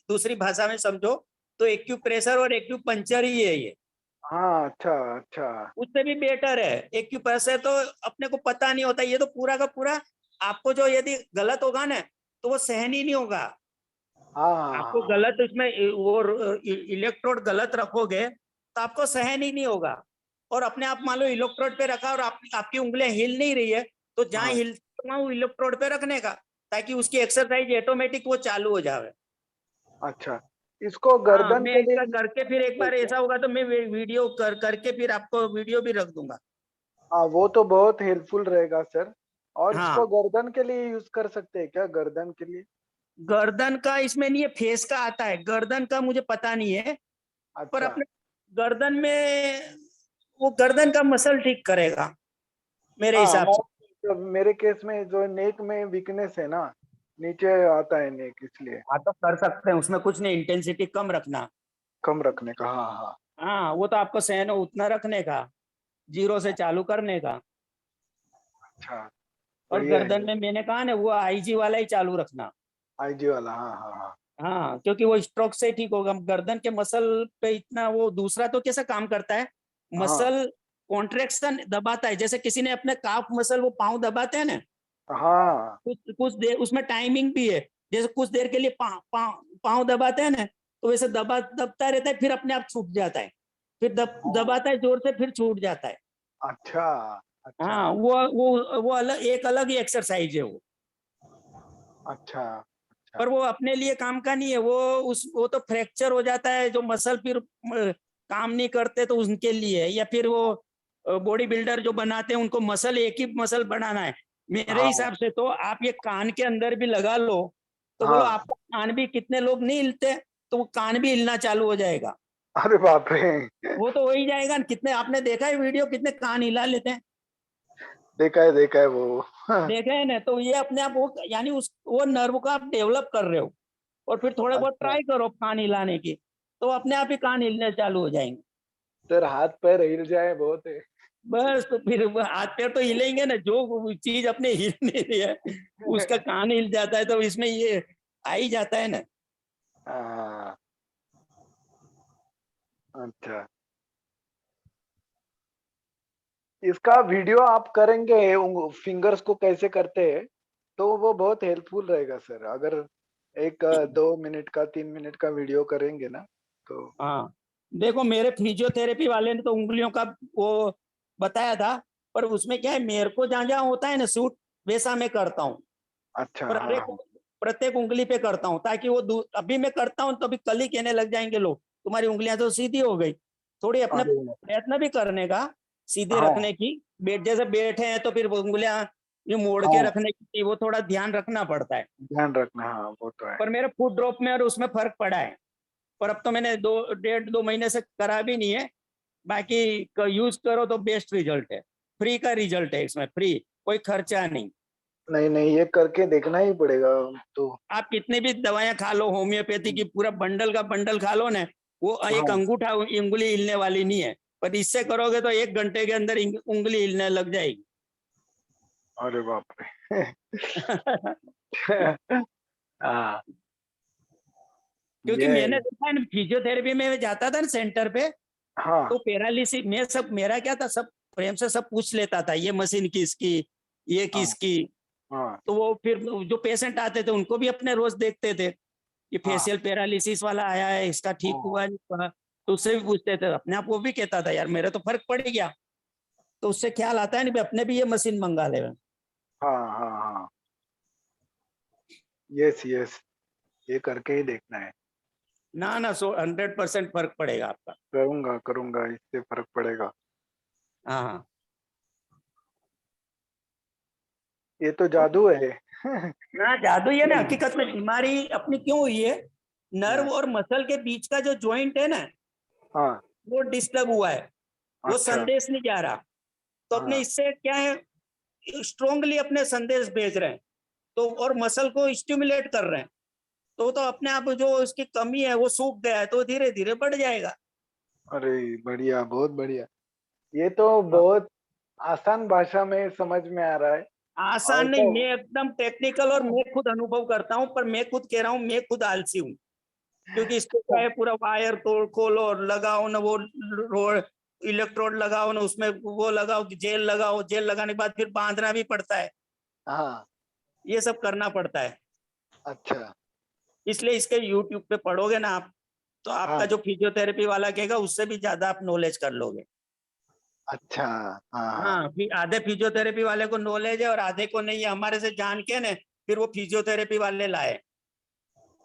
Speaker 5: दूसरी भाषा में समझो तो एक्यूप्रेशर और एक्यूपंक्चर ही है ये।
Speaker 8: हाँ अच्छा अच्छा।
Speaker 5: उससे भी बेटर है। एक्यूप्रेशर तो अपने को पता नहीं होता, ये तो पूरा का पूरा आपको जो यदि गलत होगा ना तो वो सहन ही नहीं होगा।
Speaker 8: हाँ हाँ
Speaker 5: आपको
Speaker 8: हाँ
Speaker 5: गलत उसमें वो इलेक्ट्रोड गलत रखोगे तो आपको सहन ही नहीं होगा। और अपने आप मान लो इलेक्ट्रोड पे रखा और आपकी उंगलियां हिल नहीं रही है, तो जहां
Speaker 8: हाँ।
Speaker 5: हिल वो इलेक्ट्रोड पे रखने का, ताकि उसकी एक्सरसाइज ऑटोमेटिक वो चालू हो जाए।
Speaker 8: अच्छा, इसको
Speaker 5: हाँ,
Speaker 8: गर्दन
Speaker 5: मैं
Speaker 8: के लिए
Speaker 5: इसका
Speaker 8: use
Speaker 5: करके फिर एक
Speaker 8: करते हैं
Speaker 5: बार
Speaker 8: क्या?
Speaker 5: ऐसा होगा तो मैं वीडियो करके फिर आपको वीडियो भी रख दूंगा।
Speaker 8: हाँ, वो तो बहुत हेल्पफुल रहेगा सर। और इसको
Speaker 5: हाँ,
Speaker 8: गर्दन के लिए यूज कर सकते हैं क्या, गर्दन के लिए?
Speaker 5: गर्दन का इसमें नहीं है, फेस का आता है। गर्दन का मुझे पता नहीं है, पर
Speaker 8: अच्छा।
Speaker 5: अपने गर्दन में वो गर्दन का मसल ठीक करेगा मेरे
Speaker 8: हाँ,
Speaker 5: हिसाब
Speaker 8: मैं
Speaker 5: से।
Speaker 8: तो मेरे केस में जो नेक में वीकनेस है ना, नीचे आता है नेक, इसलिए
Speaker 5: हाँ, तो कर सकते हैं, उसमें कुछ नहीं, इंटेंसिटी कम रखना।
Speaker 8: कम रखने का। हाँ हाँ।
Speaker 5: हाँ, वो तो आपको सहन हो उतना रखने का, जीरो से चालू करने का।
Speaker 8: अच्छा,
Speaker 5: और
Speaker 8: बढ़िया
Speaker 5: गर्दन
Speaker 8: है।
Speaker 5: में मैंने कहा ना, वो आईजी वाला ही चालू रखना।
Speaker 8: आईजी वाला, हाँ हाँ हाँ।
Speaker 5: हाँ, क्योंकि वो स्ट्रोक से ठीक होगा। गर्दन के मसल पे इतना वो दूसरा तो कैसा काम करता है,
Speaker 8: हाँ
Speaker 5: मसल कॉन्ट्रेक्शन दबाता है। जैसे किसी ने अपने काफ मसल वो पाँव दबाते हैं ना,
Speaker 8: हाँ।
Speaker 5: कुछ कुछ देर उसमें टाइमिंग भी है। जैसे कुछ देर के लिए पाँव दबाते हैं ना, तो वैसे दबता रहता है, फिर अपने आप छूट जाता है। फिर दबाता है जोर से, फिर छूट जाता है।
Speaker 8: अच्छा अच्छा
Speaker 5: हाँ, वो अलग, एक अलग ही एक्सरसाइज है वो।
Speaker 8: अच्छा अच्छा।
Speaker 5: पर वो अपने लिए काम का नहीं है। वो तो फ्रैक्चर हो जाता है जो मसल, फिर काम नहीं करते तो उनके लिए है। या फिर वो बॉडी बिल्डर जो बनाते हैं उनको मसल एक ही मसल बनाना है। मेरे
Speaker 8: हाँ
Speaker 5: हिसाब से तो आप ये कान के अंदर भी लगा लो, तो बोलो
Speaker 8: हाँ।
Speaker 5: आपका कान भी, कितने लोग नहीं हिलते, तो वो कान भी हिलना चालू हो जाएगा।
Speaker 8: अरे बाप रे।
Speaker 5: वो तो हो ही जाएगा। कितने आपने देखा है वीडियो, कितने कान हिला लेते हैं,
Speaker 8: देखा है वो।
Speaker 5: देखे है ना। तो ये अपने आप वो, यानी उस वो नर्व को आप डेवलप कर रहे हो। और फिर थोड़े बहुत
Speaker 8: अच्छा
Speaker 5: ट्राई करो कान हिलाने की, तो अपने आप ही कान हिलने चालू हो जाएंगे।
Speaker 8: सर, हाथ पैर हिल जाए बहुत है।
Speaker 5: बस, तो फिर वो हाथ पैर तो हिलेंगे ना, जो चीज अपने हिल नहीं रही है उसका कान हिल जाता है, तो इसमें ये आ ही जाता है ना।
Speaker 8: हाँ, अच्छा। इसका वीडियो आप करेंगे फिंगर्स को कैसे करते हैं, तो वो बहुत हेल्पफुल रहेगा सर, अगर एक 2 मिनट का 3 मिनट का वीडियो करेंगे ना तो।
Speaker 5: हाँ देखो, मेरे फिजियोथेरेपी वाले ने तो उंगलियों का वो बताया था, पर उसमें क्या है, मेरे को जहाँ जहाँ होता है ना सूट, वैसा मैं करता हूँ,
Speaker 8: अच्छा
Speaker 5: पर
Speaker 8: हाँ
Speaker 5: प्रत्येक उंगली पे करता हूँ, ताकि वो अभी मैं करता हूँ तो अभी कल ही कहने लग जाएंगे लोग तुम्हारी उंगलियां तो सीधी हो गई। थोड़ी अपने
Speaker 8: अरे
Speaker 5: प्रयत्न भी करने का, सीधे
Speaker 8: हाँ
Speaker 5: रखने की, जैसे बैठे हैं तो फिर वो उंगलियां ये मोड़ के
Speaker 8: हाँ
Speaker 5: रखने की, वो थोड़ा ध्यान रखना पड़ता है।
Speaker 8: ध्यान रखना, हाँ वो तो है।
Speaker 5: पर मेरे फुट ड्रॉप में और उसमें फर्क पड़ा है, पर अब तो मैंने 2 महीने से करा भी नहीं है। बाकी यूज करो तो बेस्ट रिजल्ट है, फ्री का रिजल्ट है इसमें, फ्री, कोई खर्चा नहीं।
Speaker 8: नहीं नहीं, ये करके देखना ही पड़ेगा तो।
Speaker 5: आप कितनी भी दवाएं खा लो, होम्योपैथी की पूरा बंडल का बंडल खा लो ना, वो एक
Speaker 8: हाँ
Speaker 5: अंगूठा उंगली हिलने वाली नहीं है, पर इससे करोगे तो 1 घंटे के अंदर उंगली हिलने लग जाएगी।
Speaker 8: अरे बाप रे हाँ
Speaker 5: क्योंकि
Speaker 8: ये
Speaker 5: मैंने देखा है ना, फिजियोथेरेपी में मैं जाता था ना सेंटर पे,
Speaker 8: हाँ
Speaker 5: तो पैरालिसिस में सब, मेरा क्या था, सब प्रेम से सब पूछ लेता था, ये मशीन किसकी, ये
Speaker 8: हाँ
Speaker 5: किसकी।
Speaker 8: हाँ
Speaker 5: तो वो फिर जो पेशेंट आते थे उनको भी अपने रोज देखते थे, ये
Speaker 8: हाँ
Speaker 5: फेशियल पैरालिसिस वाला आया है, इसका ठीक
Speaker 8: हाँ
Speaker 5: हुआ नहीं हुआ, तो उससे भी पूछते थे, अपने आप वो भी कहता था यार मेरे तो फर्क पड़ गया। तो उससे ख्याल आता है नहीं, अपने भी ये मशीन मंगा ले।
Speaker 8: हाँ हाँ हाँ यस यस, ये करके ही देखना है।
Speaker 5: ना ना, 100% फर्क पड़ेगा आपका।
Speaker 8: करूंगा करूंगा, इससे फर्क पड़ेगा।
Speaker 5: हाँ हाँ।
Speaker 8: ये तो जादू है
Speaker 5: ना जादू ये ना, हकीकत में बीमारी अपनी क्यों हुई है, नर्व और मसल के बीच का जो जॉइंट है ना,
Speaker 8: हाँ
Speaker 5: वो डिस्टर्ब हुआ है, वो
Speaker 8: अच्छा
Speaker 5: संदेश नहीं जा रहा। तो अपने
Speaker 8: हाँ
Speaker 5: इससे क्या है, स्ट्रोंगली अपने संदेश भेज रहे हैं, तो और मसल को स्टिमुलेट कर रहे हैं, तो अपने आप जो उसकी कमी है वो सूख गया है, तो धीरे धीरे बढ़ जाएगा।
Speaker 8: अरे बढ़िया, बहुत बढ़िया। ये तो बहुत आसान भाषा में समझ में आ रहा है। और
Speaker 5: आसान नहीं,
Speaker 8: तो
Speaker 5: मैं एकदम टेक्निकल, और मैं खुद अनुभव करता हूँ, पर मैं खुद कह रहा हूँ, मैं खुद आलसी हूँ, क्योंकि इसको क्या है, पूरा वायर तोड़ खोलो और लगाओ ना, वो रोड इलेक्ट्रोड लगाओ ना, उसमें वो लगाओ, जेल लगाओ, जेल लगाने के बाद फिर बांधना भी पड़ता है,
Speaker 8: हाँ
Speaker 5: ये सब करना पड़ता है।
Speaker 8: अच्छा
Speaker 5: इसलिए इसके यूट्यूब पे पढ़ोगे ना आप, तो आपका
Speaker 8: हाँ
Speaker 5: जो फिजियोथेरेपी वाला कहेगा उससे भी ज्यादा आप नॉलेज कर लोगे।
Speaker 8: अच्छा हाँ हाँ
Speaker 5: हाँ, फिर आधे फिजियोथेरेपी वाले को नॉलेज है और आधे को नहीं है, हमारे से जान के ने फिर वो फिजियोथेरेपी वाले लाए।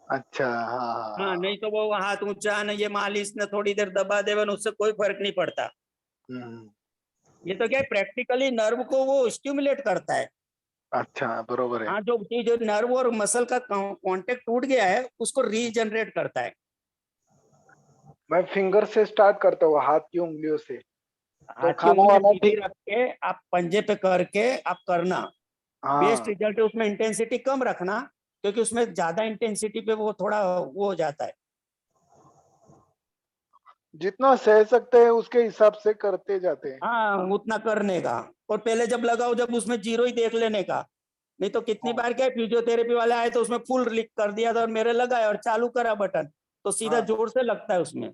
Speaker 8: अच्छा हाँ
Speaker 5: हाँ,
Speaker 8: हाँ
Speaker 5: नहीं तो वो हाथ ऊंचा न, ये मालिश न, थोड़ी देर दबा देवन, उससे कोई फर्क नहीं पड़ता।
Speaker 8: हम्म,
Speaker 5: ये तो क्या है, प्रैक्टिकली नर्व को वो स्टिमुलेट करता है।
Speaker 8: अच्छा बरोबर है।
Speaker 5: हाँ, जो नर्व और मसल का कांटेक्ट टूट गया है उसको रीजनरेट करता है।
Speaker 8: मैं फिंगर से स्टार्ट करता हूँ, हाथ की उंगलियों से, तो
Speaker 5: हाथ की
Speaker 8: खाना
Speaker 5: उंगली
Speaker 8: वाना
Speaker 5: सीधी
Speaker 8: ठीक।
Speaker 5: रख के आप पंजे पे करके आप करना, बेस्ट
Speaker 8: हाँ
Speaker 5: रिजल्ट है। उसमें इंटेंसिटी कम रखना, क्योंकि उसमें ज्यादा इंटेंसिटी पे वो थोड़ा वो हो जाता है।
Speaker 8: जितना सह सकते हैं उसके हिसाब से करते जाते हैं।
Speaker 5: हाँ, उतना करने का, और पहले जब लगाओ जब उसमें जीरो ही देख लेने का। नहीं तो कितनी
Speaker 8: हाँ
Speaker 5: बार क्या फिजियोथेरेपी वाले आए तो उसमें फुल लिख कर दिया था, और मेरे लगाया और चालू करा बटन, तो सीधा
Speaker 8: हाँ
Speaker 5: जोर से लगता है उसमें।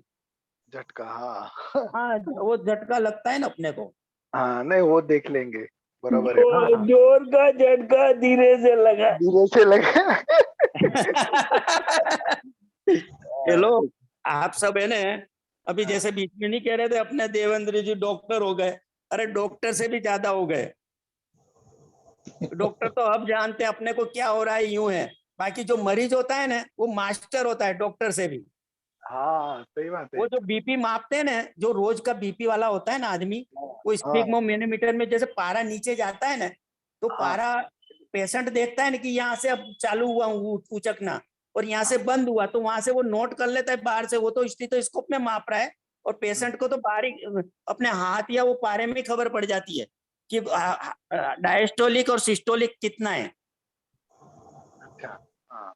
Speaker 8: झटका हाँ
Speaker 5: हाँ, वो झटका लगता है ना अपने को।
Speaker 8: हाँ नहीं वो देख लेंगे, बरोबर है। हाँ हाँ
Speaker 5: जोर का झटका धीरे से लगा।
Speaker 8: धीरे से लगे
Speaker 5: हेलो, आप सब है ना, अभी जैसे बीच में नहीं कह रहे थे अपने देवेंद्र जी डॉक्टर हो गए, अरे डॉक्टर से भी ज्यादा हो गए। डॉक्टर तो अब जानते हैं अपने को क्या हो रहा है, यूं है। बाकी जो मरीज होता है ना, वो मास्टर होता है डॉक्टर से भी।
Speaker 8: हाँ सही बात है।
Speaker 5: वो जो बीपी मापते हैं ना, जो रोज का बीपी वाला होता है ना आदमी, वो
Speaker 8: हाँ
Speaker 5: स्पिग्मोमिलीमीटर में जैसे पारा नीचे जाता है ना, तो
Speaker 8: हाँ
Speaker 5: पारा पेशेंट देखता है ना कि यहाँ से अब चालू हुआ उचकना, और यहाँ से बंद हुआ, तो वहां से वो नोट कर लेता है बाहर से, वो तो स्टेथोस्कोप में माप रहा है, और पेशेंट को तो बाहरी अपने हाथ या वो पारे में खबर पड़ जाती है कि डायस्टोलिक और सिस्टोलिक कितना है।
Speaker 8: अच्छा हाँ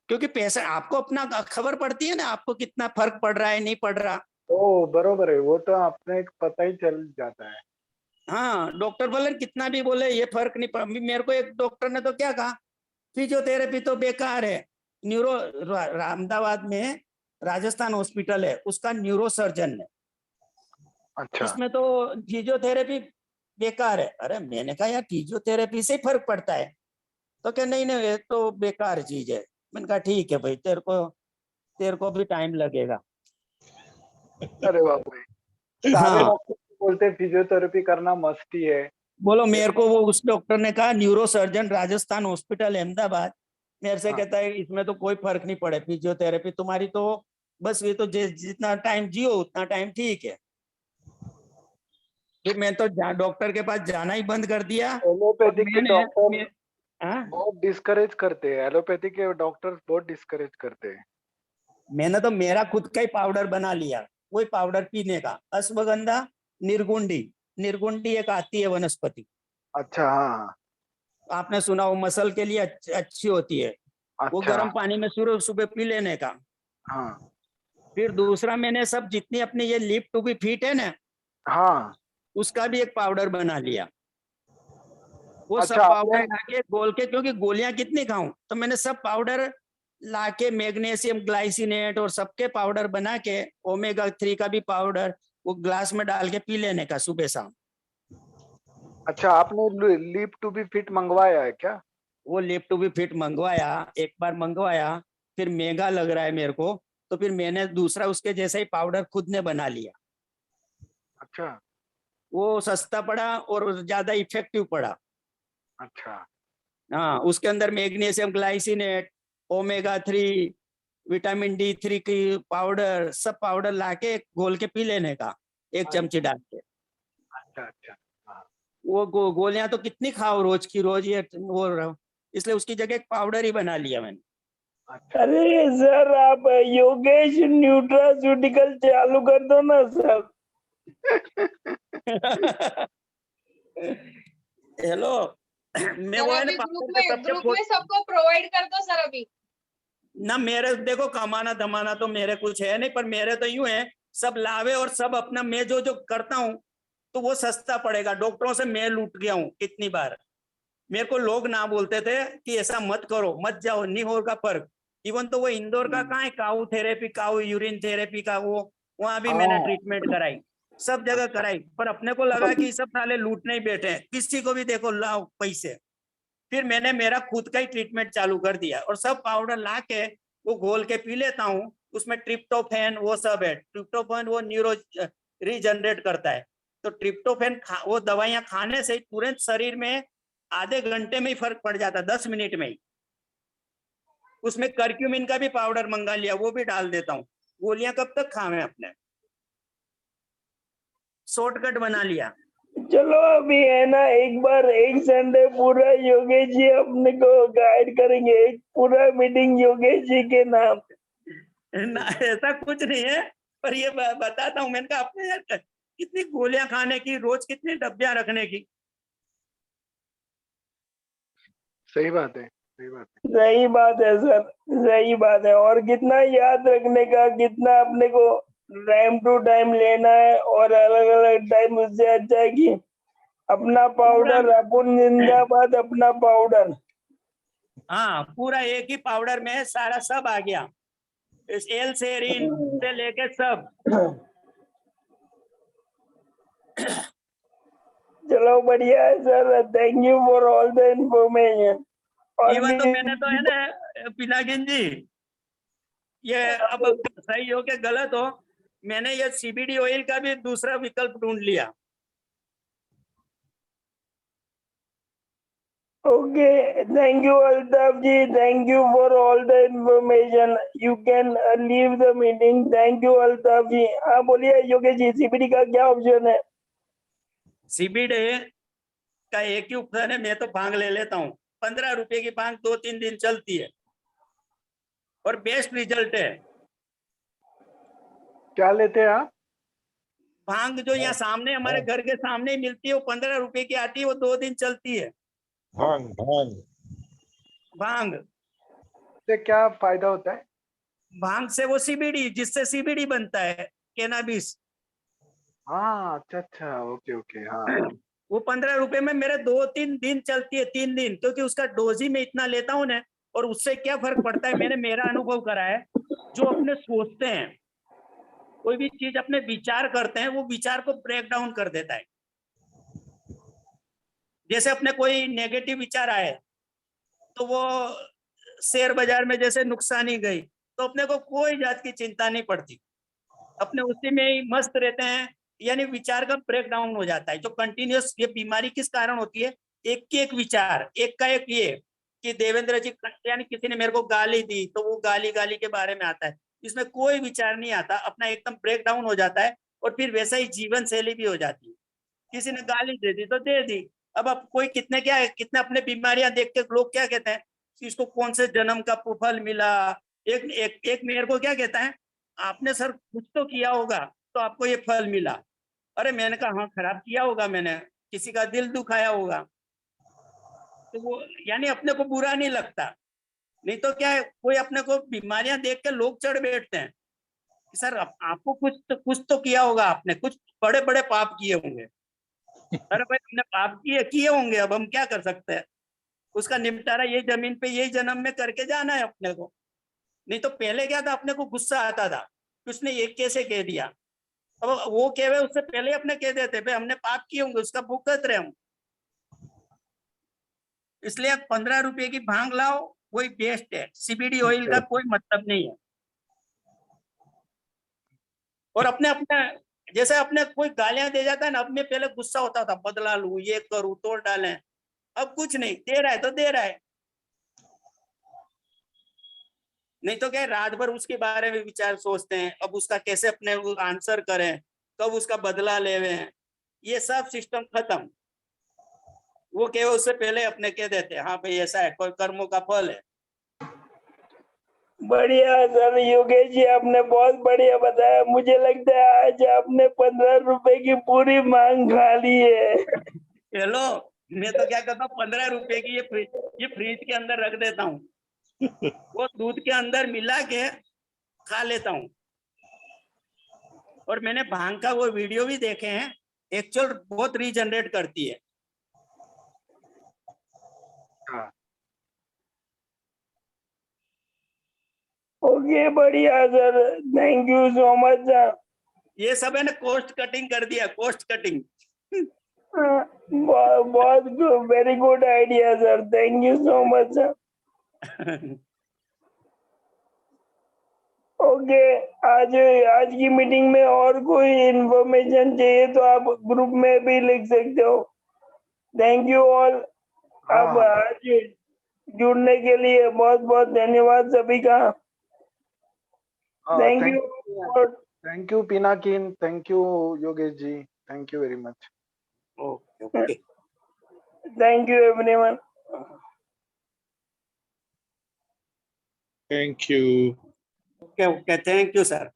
Speaker 5: क्योंकि पेशेंट आपको अपना खबर पड़ती है ना, आपको कितना फर्क पड़ रहा है नहीं पड़ रहा।
Speaker 8: ओ बरोबर है, वो तो अपने पता ही चल जाता है।
Speaker 5: हाँ, डॉक्टर बोले कितना भी बोले ये फर्क नहीं पड़ा। मेरे को एक डॉक्टर ने तो क्या कहा, फिजियोथेरेपी तो बेकार है। न्यूरो अहमदाबाद में राजस्थान हॉस्पिटल है, उसका न्यूरो सर्जन है,
Speaker 8: अच्छा
Speaker 5: इसमें तो फिजियोथेरेपी बेकार है। अरे मैंने कहा यार, फिजियोथेरेपी से ही फर्क पड़ता है। तो क्या नहीं नहीं ये तो बेकार चीज है। मैंने कहा ठीक है भाई, तेरे को भी टाइम लगेगा।
Speaker 8: अरे बाप रे, सारे
Speaker 5: हाँ
Speaker 8: डॉक्टर बोलते हैं फिजियोथेरेपी करना मस्ट ही है।
Speaker 5: बोलो, मेरे को वो उस डॉक्टर ने कहा, neuro surgeon Rajasthan hospital Ahmedabad, मेरे से
Speaker 8: हाँ।
Speaker 5: कहता है इसमें तो कोई फर्क नहीं पड़े, फिजियोथेरेपी तुम्हारी तो बस ये तो जितना टाइम जियो उतना टाइम ठीक है। फिर मैं तो डॉक्टर के पास जाना ही बंद कर दिया। और
Speaker 8: एलोपैथिक के डॉक्टर
Speaker 5: हाँ?
Speaker 8: बहुत डिस्करेज करते हैं, एलोपैथी के डॉक्टर्स बहुत डिस्करेज करते हैं।
Speaker 5: मैंने तो मेरा खुद का ही पाउडर बना लिया, वही पाउडर पीने का, अश्वगंधा निर्गुंडी। निर्गुंडी एक आती है वनस्पति,
Speaker 8: अच्छा हाँ।
Speaker 5: आपने सुना हो, मसल के लिए अच्छी होती है। वो
Speaker 8: अच्छा
Speaker 5: गर्म पानी में सुबह सुबह पी लेने का।
Speaker 8: हाँ।
Speaker 5: फिर दूसरा मैंने सब जितनी अपनी ये लिप टू बी फिट है ना,
Speaker 8: हाँ
Speaker 5: उसका भी एक पाउडर बना लिया। वो
Speaker 8: अच्छा
Speaker 5: सब पाउडर
Speaker 8: आपने
Speaker 5: लाके घोल के, क्योंकि गोलियां कितनी खाऊं, तो मैंने सब पाउडर लाके मैग्नीशियम ग्लाइसिनेट और सबके पाउडर बना के, ओमेगा 3 का भी पाउडर, वो ग्लास में डाल के पी लेने का सुबह शाम।
Speaker 8: अच्छा आपने लिप टू बी फिट मंगवाया है क्या?
Speaker 5: वो लिप टू बी फिट मंगवाया, एक बार मंगवाया, फिर महंगा लग रहा है मेरे को, तो फिर मैंने दूसरा उसके जैसा ही पाउडर खुद ने बना लिया।
Speaker 8: अच्छा
Speaker 5: वो सस्ता पड़ा और ज्यादा इफेक्टिव पड़ा।
Speaker 8: अच्छा
Speaker 5: हाँ, उसके अंदर magnesium glycinate, omega 3, vitamin D3 की पाउडर, सब पाउडर लाके घोल के पी लेने का, एक चमची डाल के।
Speaker 8: अच्छा अच्छा हाँ।
Speaker 5: वो गोलियां तो कितनी खाओ रोज की रोज, ये वो इसलिए उसकी जगह एक पाउडर ही बना लिया मैंने।
Speaker 8: अच्छा
Speaker 1: अरे सर, आप योगेश न्यूट्रास्यूटिकल चालू कर दो ना सर।
Speaker 5: हेलो, मैं
Speaker 3: सर
Speaker 5: वो है ना
Speaker 3: अभी
Speaker 5: पाउडर
Speaker 3: ग्रुप में सबको प्रोवाइड कर दो सर अभी।
Speaker 5: ना, मेरे देखो कमाना धमाना तो मेरे कुछ है नहीं, पर मेरे तो यूं है, सब लावे और सब अपना, मैं जो जो करता हूँ तो वो सस्ता पड़ेगा। डॉक्टरों से मैं लूट गया हूँ कितनी बार। मेरे को लोग ना बोलते थे कि ऐसा मत करो, मत जाओ, नहीं होगा फर्क। इवन तो वो इंदौर का कहाँ है, काऊ थेरेपी, काऊ यूरिन थेरेपी का, वो वहां भी मैंने
Speaker 8: हाँ
Speaker 5: ट्रीटमेंट कराई, सब जगह कराई, पर अपने को लगा कि सब साले लूटने ही बैठे हैं, किसी को भी देखो लाओ पैसे। फिर मैंने मेरा खुद का ही ट्रीटमेंट चालू कर दिया, और सब पाउडर ला के वो घोल के पी लेता हूँ। उसमें ट्रिप्टोफैन वो सब है। ट्रिप्टोफैन वो न्यूरो रीजनरेट करता है, तो ट्रिप्टोफैन वो दवाइयां खाने से तुरंत शरीर में आधे घंटे में ही फर्क पड़ जाता है, 10 मिनट में ही। उसमें करक्यूमिन का भी पाउडर मंगा लिया, वो भी डाल देता हूँ। गोलियां कब तक खावे अपने, शॉर्टकट बना लिया।
Speaker 1: चलो अभी है ना, एक बार एक संडे पूरा योगेश जी अपने को गाइड करेंगे, एक पूरा मीटिंग योगेश जी के नाम।
Speaker 5: ना ऐसा कुछ नहीं है, पर ये बताता हूँ, मैंने कहा अपने यार कितनी गोलियां खाने की, रोज कितनी डब्बियां रखने की।
Speaker 8: सही बात है, सही बात है।
Speaker 1: सही बात है सर, सही बात है। और कितना याद रखने का, कितना अपने को टाइम टू टाइम लेना है, और अलग अलग टाइम, उससे अच्छा है कि अपना
Speaker 5: पूरा
Speaker 1: पाउडर, अपन जिंदाबाद, अपना पाउडर।
Speaker 5: हाँ, पूरा एक ही पाउडर में सारा सब आ गया, इस एल सेरिन से लेके सब।
Speaker 1: चलो बढ़िया है sir, thank you for all the information. और
Speaker 5: इवन तो मैंने तो है
Speaker 1: भी
Speaker 5: ना पिनाकिन जी, ये अब सही हो के गलत हो, मैंने ये CBD ऑयल का भी दूसरा विकल्प ढूंढ लिया।
Speaker 1: Okay, thank you Altaf ji, thank you for all the information. You can leave the meeting. Thank you Altaf ji. हाँ बोलिए योगेश जी, CBD का क्या ऑप्शन है?
Speaker 5: CBD का एक ही ऑप्शन है, मैं तो भांग ले लेता हूँ, 15 रुपए की भांग 2-3 दिन चलती है और बेस्ट रिजल्ट है।
Speaker 8: क्या लेते हैं आप?
Speaker 5: भांग जो यहाँ सामने हमारे घर के सामने ही मिलती है, वो 15 रुपए की आती है, वो 2 दिन चलती है।
Speaker 9: भांग भांग
Speaker 5: भांग
Speaker 8: से क्या फायदा होता है?
Speaker 5: भांग से वो CBD, जिससे CBD बनता है, कैनाबिस।
Speaker 8: हाँ अच्छा अच्छा, ओके ओके हाँ।
Speaker 5: वो 15 रुपए में मेरे 2-3 दिन चलती है, 3 दिन, क्योंकि उसका डोज ही मैं इतना लेता हूँ ना। और उससे क्या फर्क पड़ता है, मैंने मेरा अनुभव करा है, जो अपने सोचते हैं, कोई भी चीज अपने विचार करते हैं, वो विचार को ब्रेक डाउन कर देता है। जैसे अपने कोई नेगेटिव विचार आए, तो वो शेयर बाजार में जैसे नुकसान ही गई, तो अपने को कोई जात की चिंता नहीं पड़ती, अपने उसी में ही मस्त रहते हैं। यानी विचार का ब्रेक डाउन हो जाता है। जो कंटिन्यूअस ये बीमारी किस कारण होती है, एक विचार, एक का एक ये कि देवेंद्र जी यानी किसी ने मेरे को गाली दी तो वो गाली के बारे में आता है, इसमें कोई विचार नहीं आता, अपना एकदम ब्रेक डाउन हो जाता है और फिर वैसा ही जीवन शैली भी हो जाती है। किसी ने गाली दे दी तो दे दी। अब कोई कितने कितने अपने बीमारियां देख के लोग क्या कहते हैं कि इसको कौन से जन्म का फल मिला। एक मेरे को क्या कहता है, आपने सर कुछ तो किया होगा तो आपको ये फल मिला। अरे मैंने कहा हाँ, खराब किया होगा मैंने, किसी का दिल दुखाया होगा। तो वो यानी अपने को बुरा नहीं लगता। नहीं तो क्या है, कोई अपने को बीमारियां देख के लोग चढ़ बैठते हैं कि सर आपको कुछ तो किया होगा, आपने कुछ बड़े बड़े पाप किए होंगे। अरे भाई हमने पाप किए होंगे, अब हम क्या कर सकते हैं, उसका निपटारा यही जमीन पे यही जन्म में करके जाना है अपने को। नहीं तो पहले क्या था, अपने को गुस्सा आता था उसने ये कैसे कह दिया, अब वो कहे उससे पहले अपने कह देते भाई हमने पाप किए होंगे, उसका भुगत रहे हम। इसलिए 15 रुपए की भांग लाओ, वही बेस्ट है, सीबीडी ऑयल का कोई मतलब नहीं है। और अपने जैसे अपने कोई गालियां दे जाता है ना, अपने पहले गुस्सा होता था बदला लूं, ये करूं, तोड़ डालें। अब कुछ नहीं, दे रहा है तो दे रहा है, नहीं तो क्या रात भर उसके बारे में विचार सोचते हैं, अब उसका कैसे अपने आंसर करें, कब उसका बदला लेवे हैं, ये सब सिस्टम खत्म। वो कहे उससे पहले अपने कह देते हैं हाँ भाई ऐसा है, कोई कर्मों का फल है।
Speaker 1: बढ़िया सर योगेश जी, आपने बहुत बढ़िया बताया। मुझे लगता है आज आपने 15 रुपए की पूरी मांग खा ली है।
Speaker 5: चलो मैं तो क्या करता हूँ, 15 रुपए की ये फ्रिज के अंदर रख देता हूँ, वो दूध के अंदर मिला के खा लेता हूँ। और मैंने भांग का वो वीडियो भी देखे हैं, एक्चुअल बहुत रीजनरेट करती है।
Speaker 2: हाँ
Speaker 1: ओके बढ़िया sir, thank you so much sir.
Speaker 5: ये सब है ना कॉस्ट कटिंग कर दिया, कॉस्ट कटिंग।
Speaker 1: बहुत very good idea sir, thank you so much sir. Okay आज की मीटिंग में और कोई इन्फॉर्मेशन चाहिए तो आप ग्रुप में भी लिख सकते हो। Thank you all. अब आज जुड़ने के लिए बहुत बहुत धन्यवाद सभी का। Thank you.
Speaker 8: Thank you Pinakin, thank you Yogesh ji, thank you very much.
Speaker 5: Okay
Speaker 1: thank you everyone.
Speaker 9: Thank you.
Speaker 5: Okay thank you sir.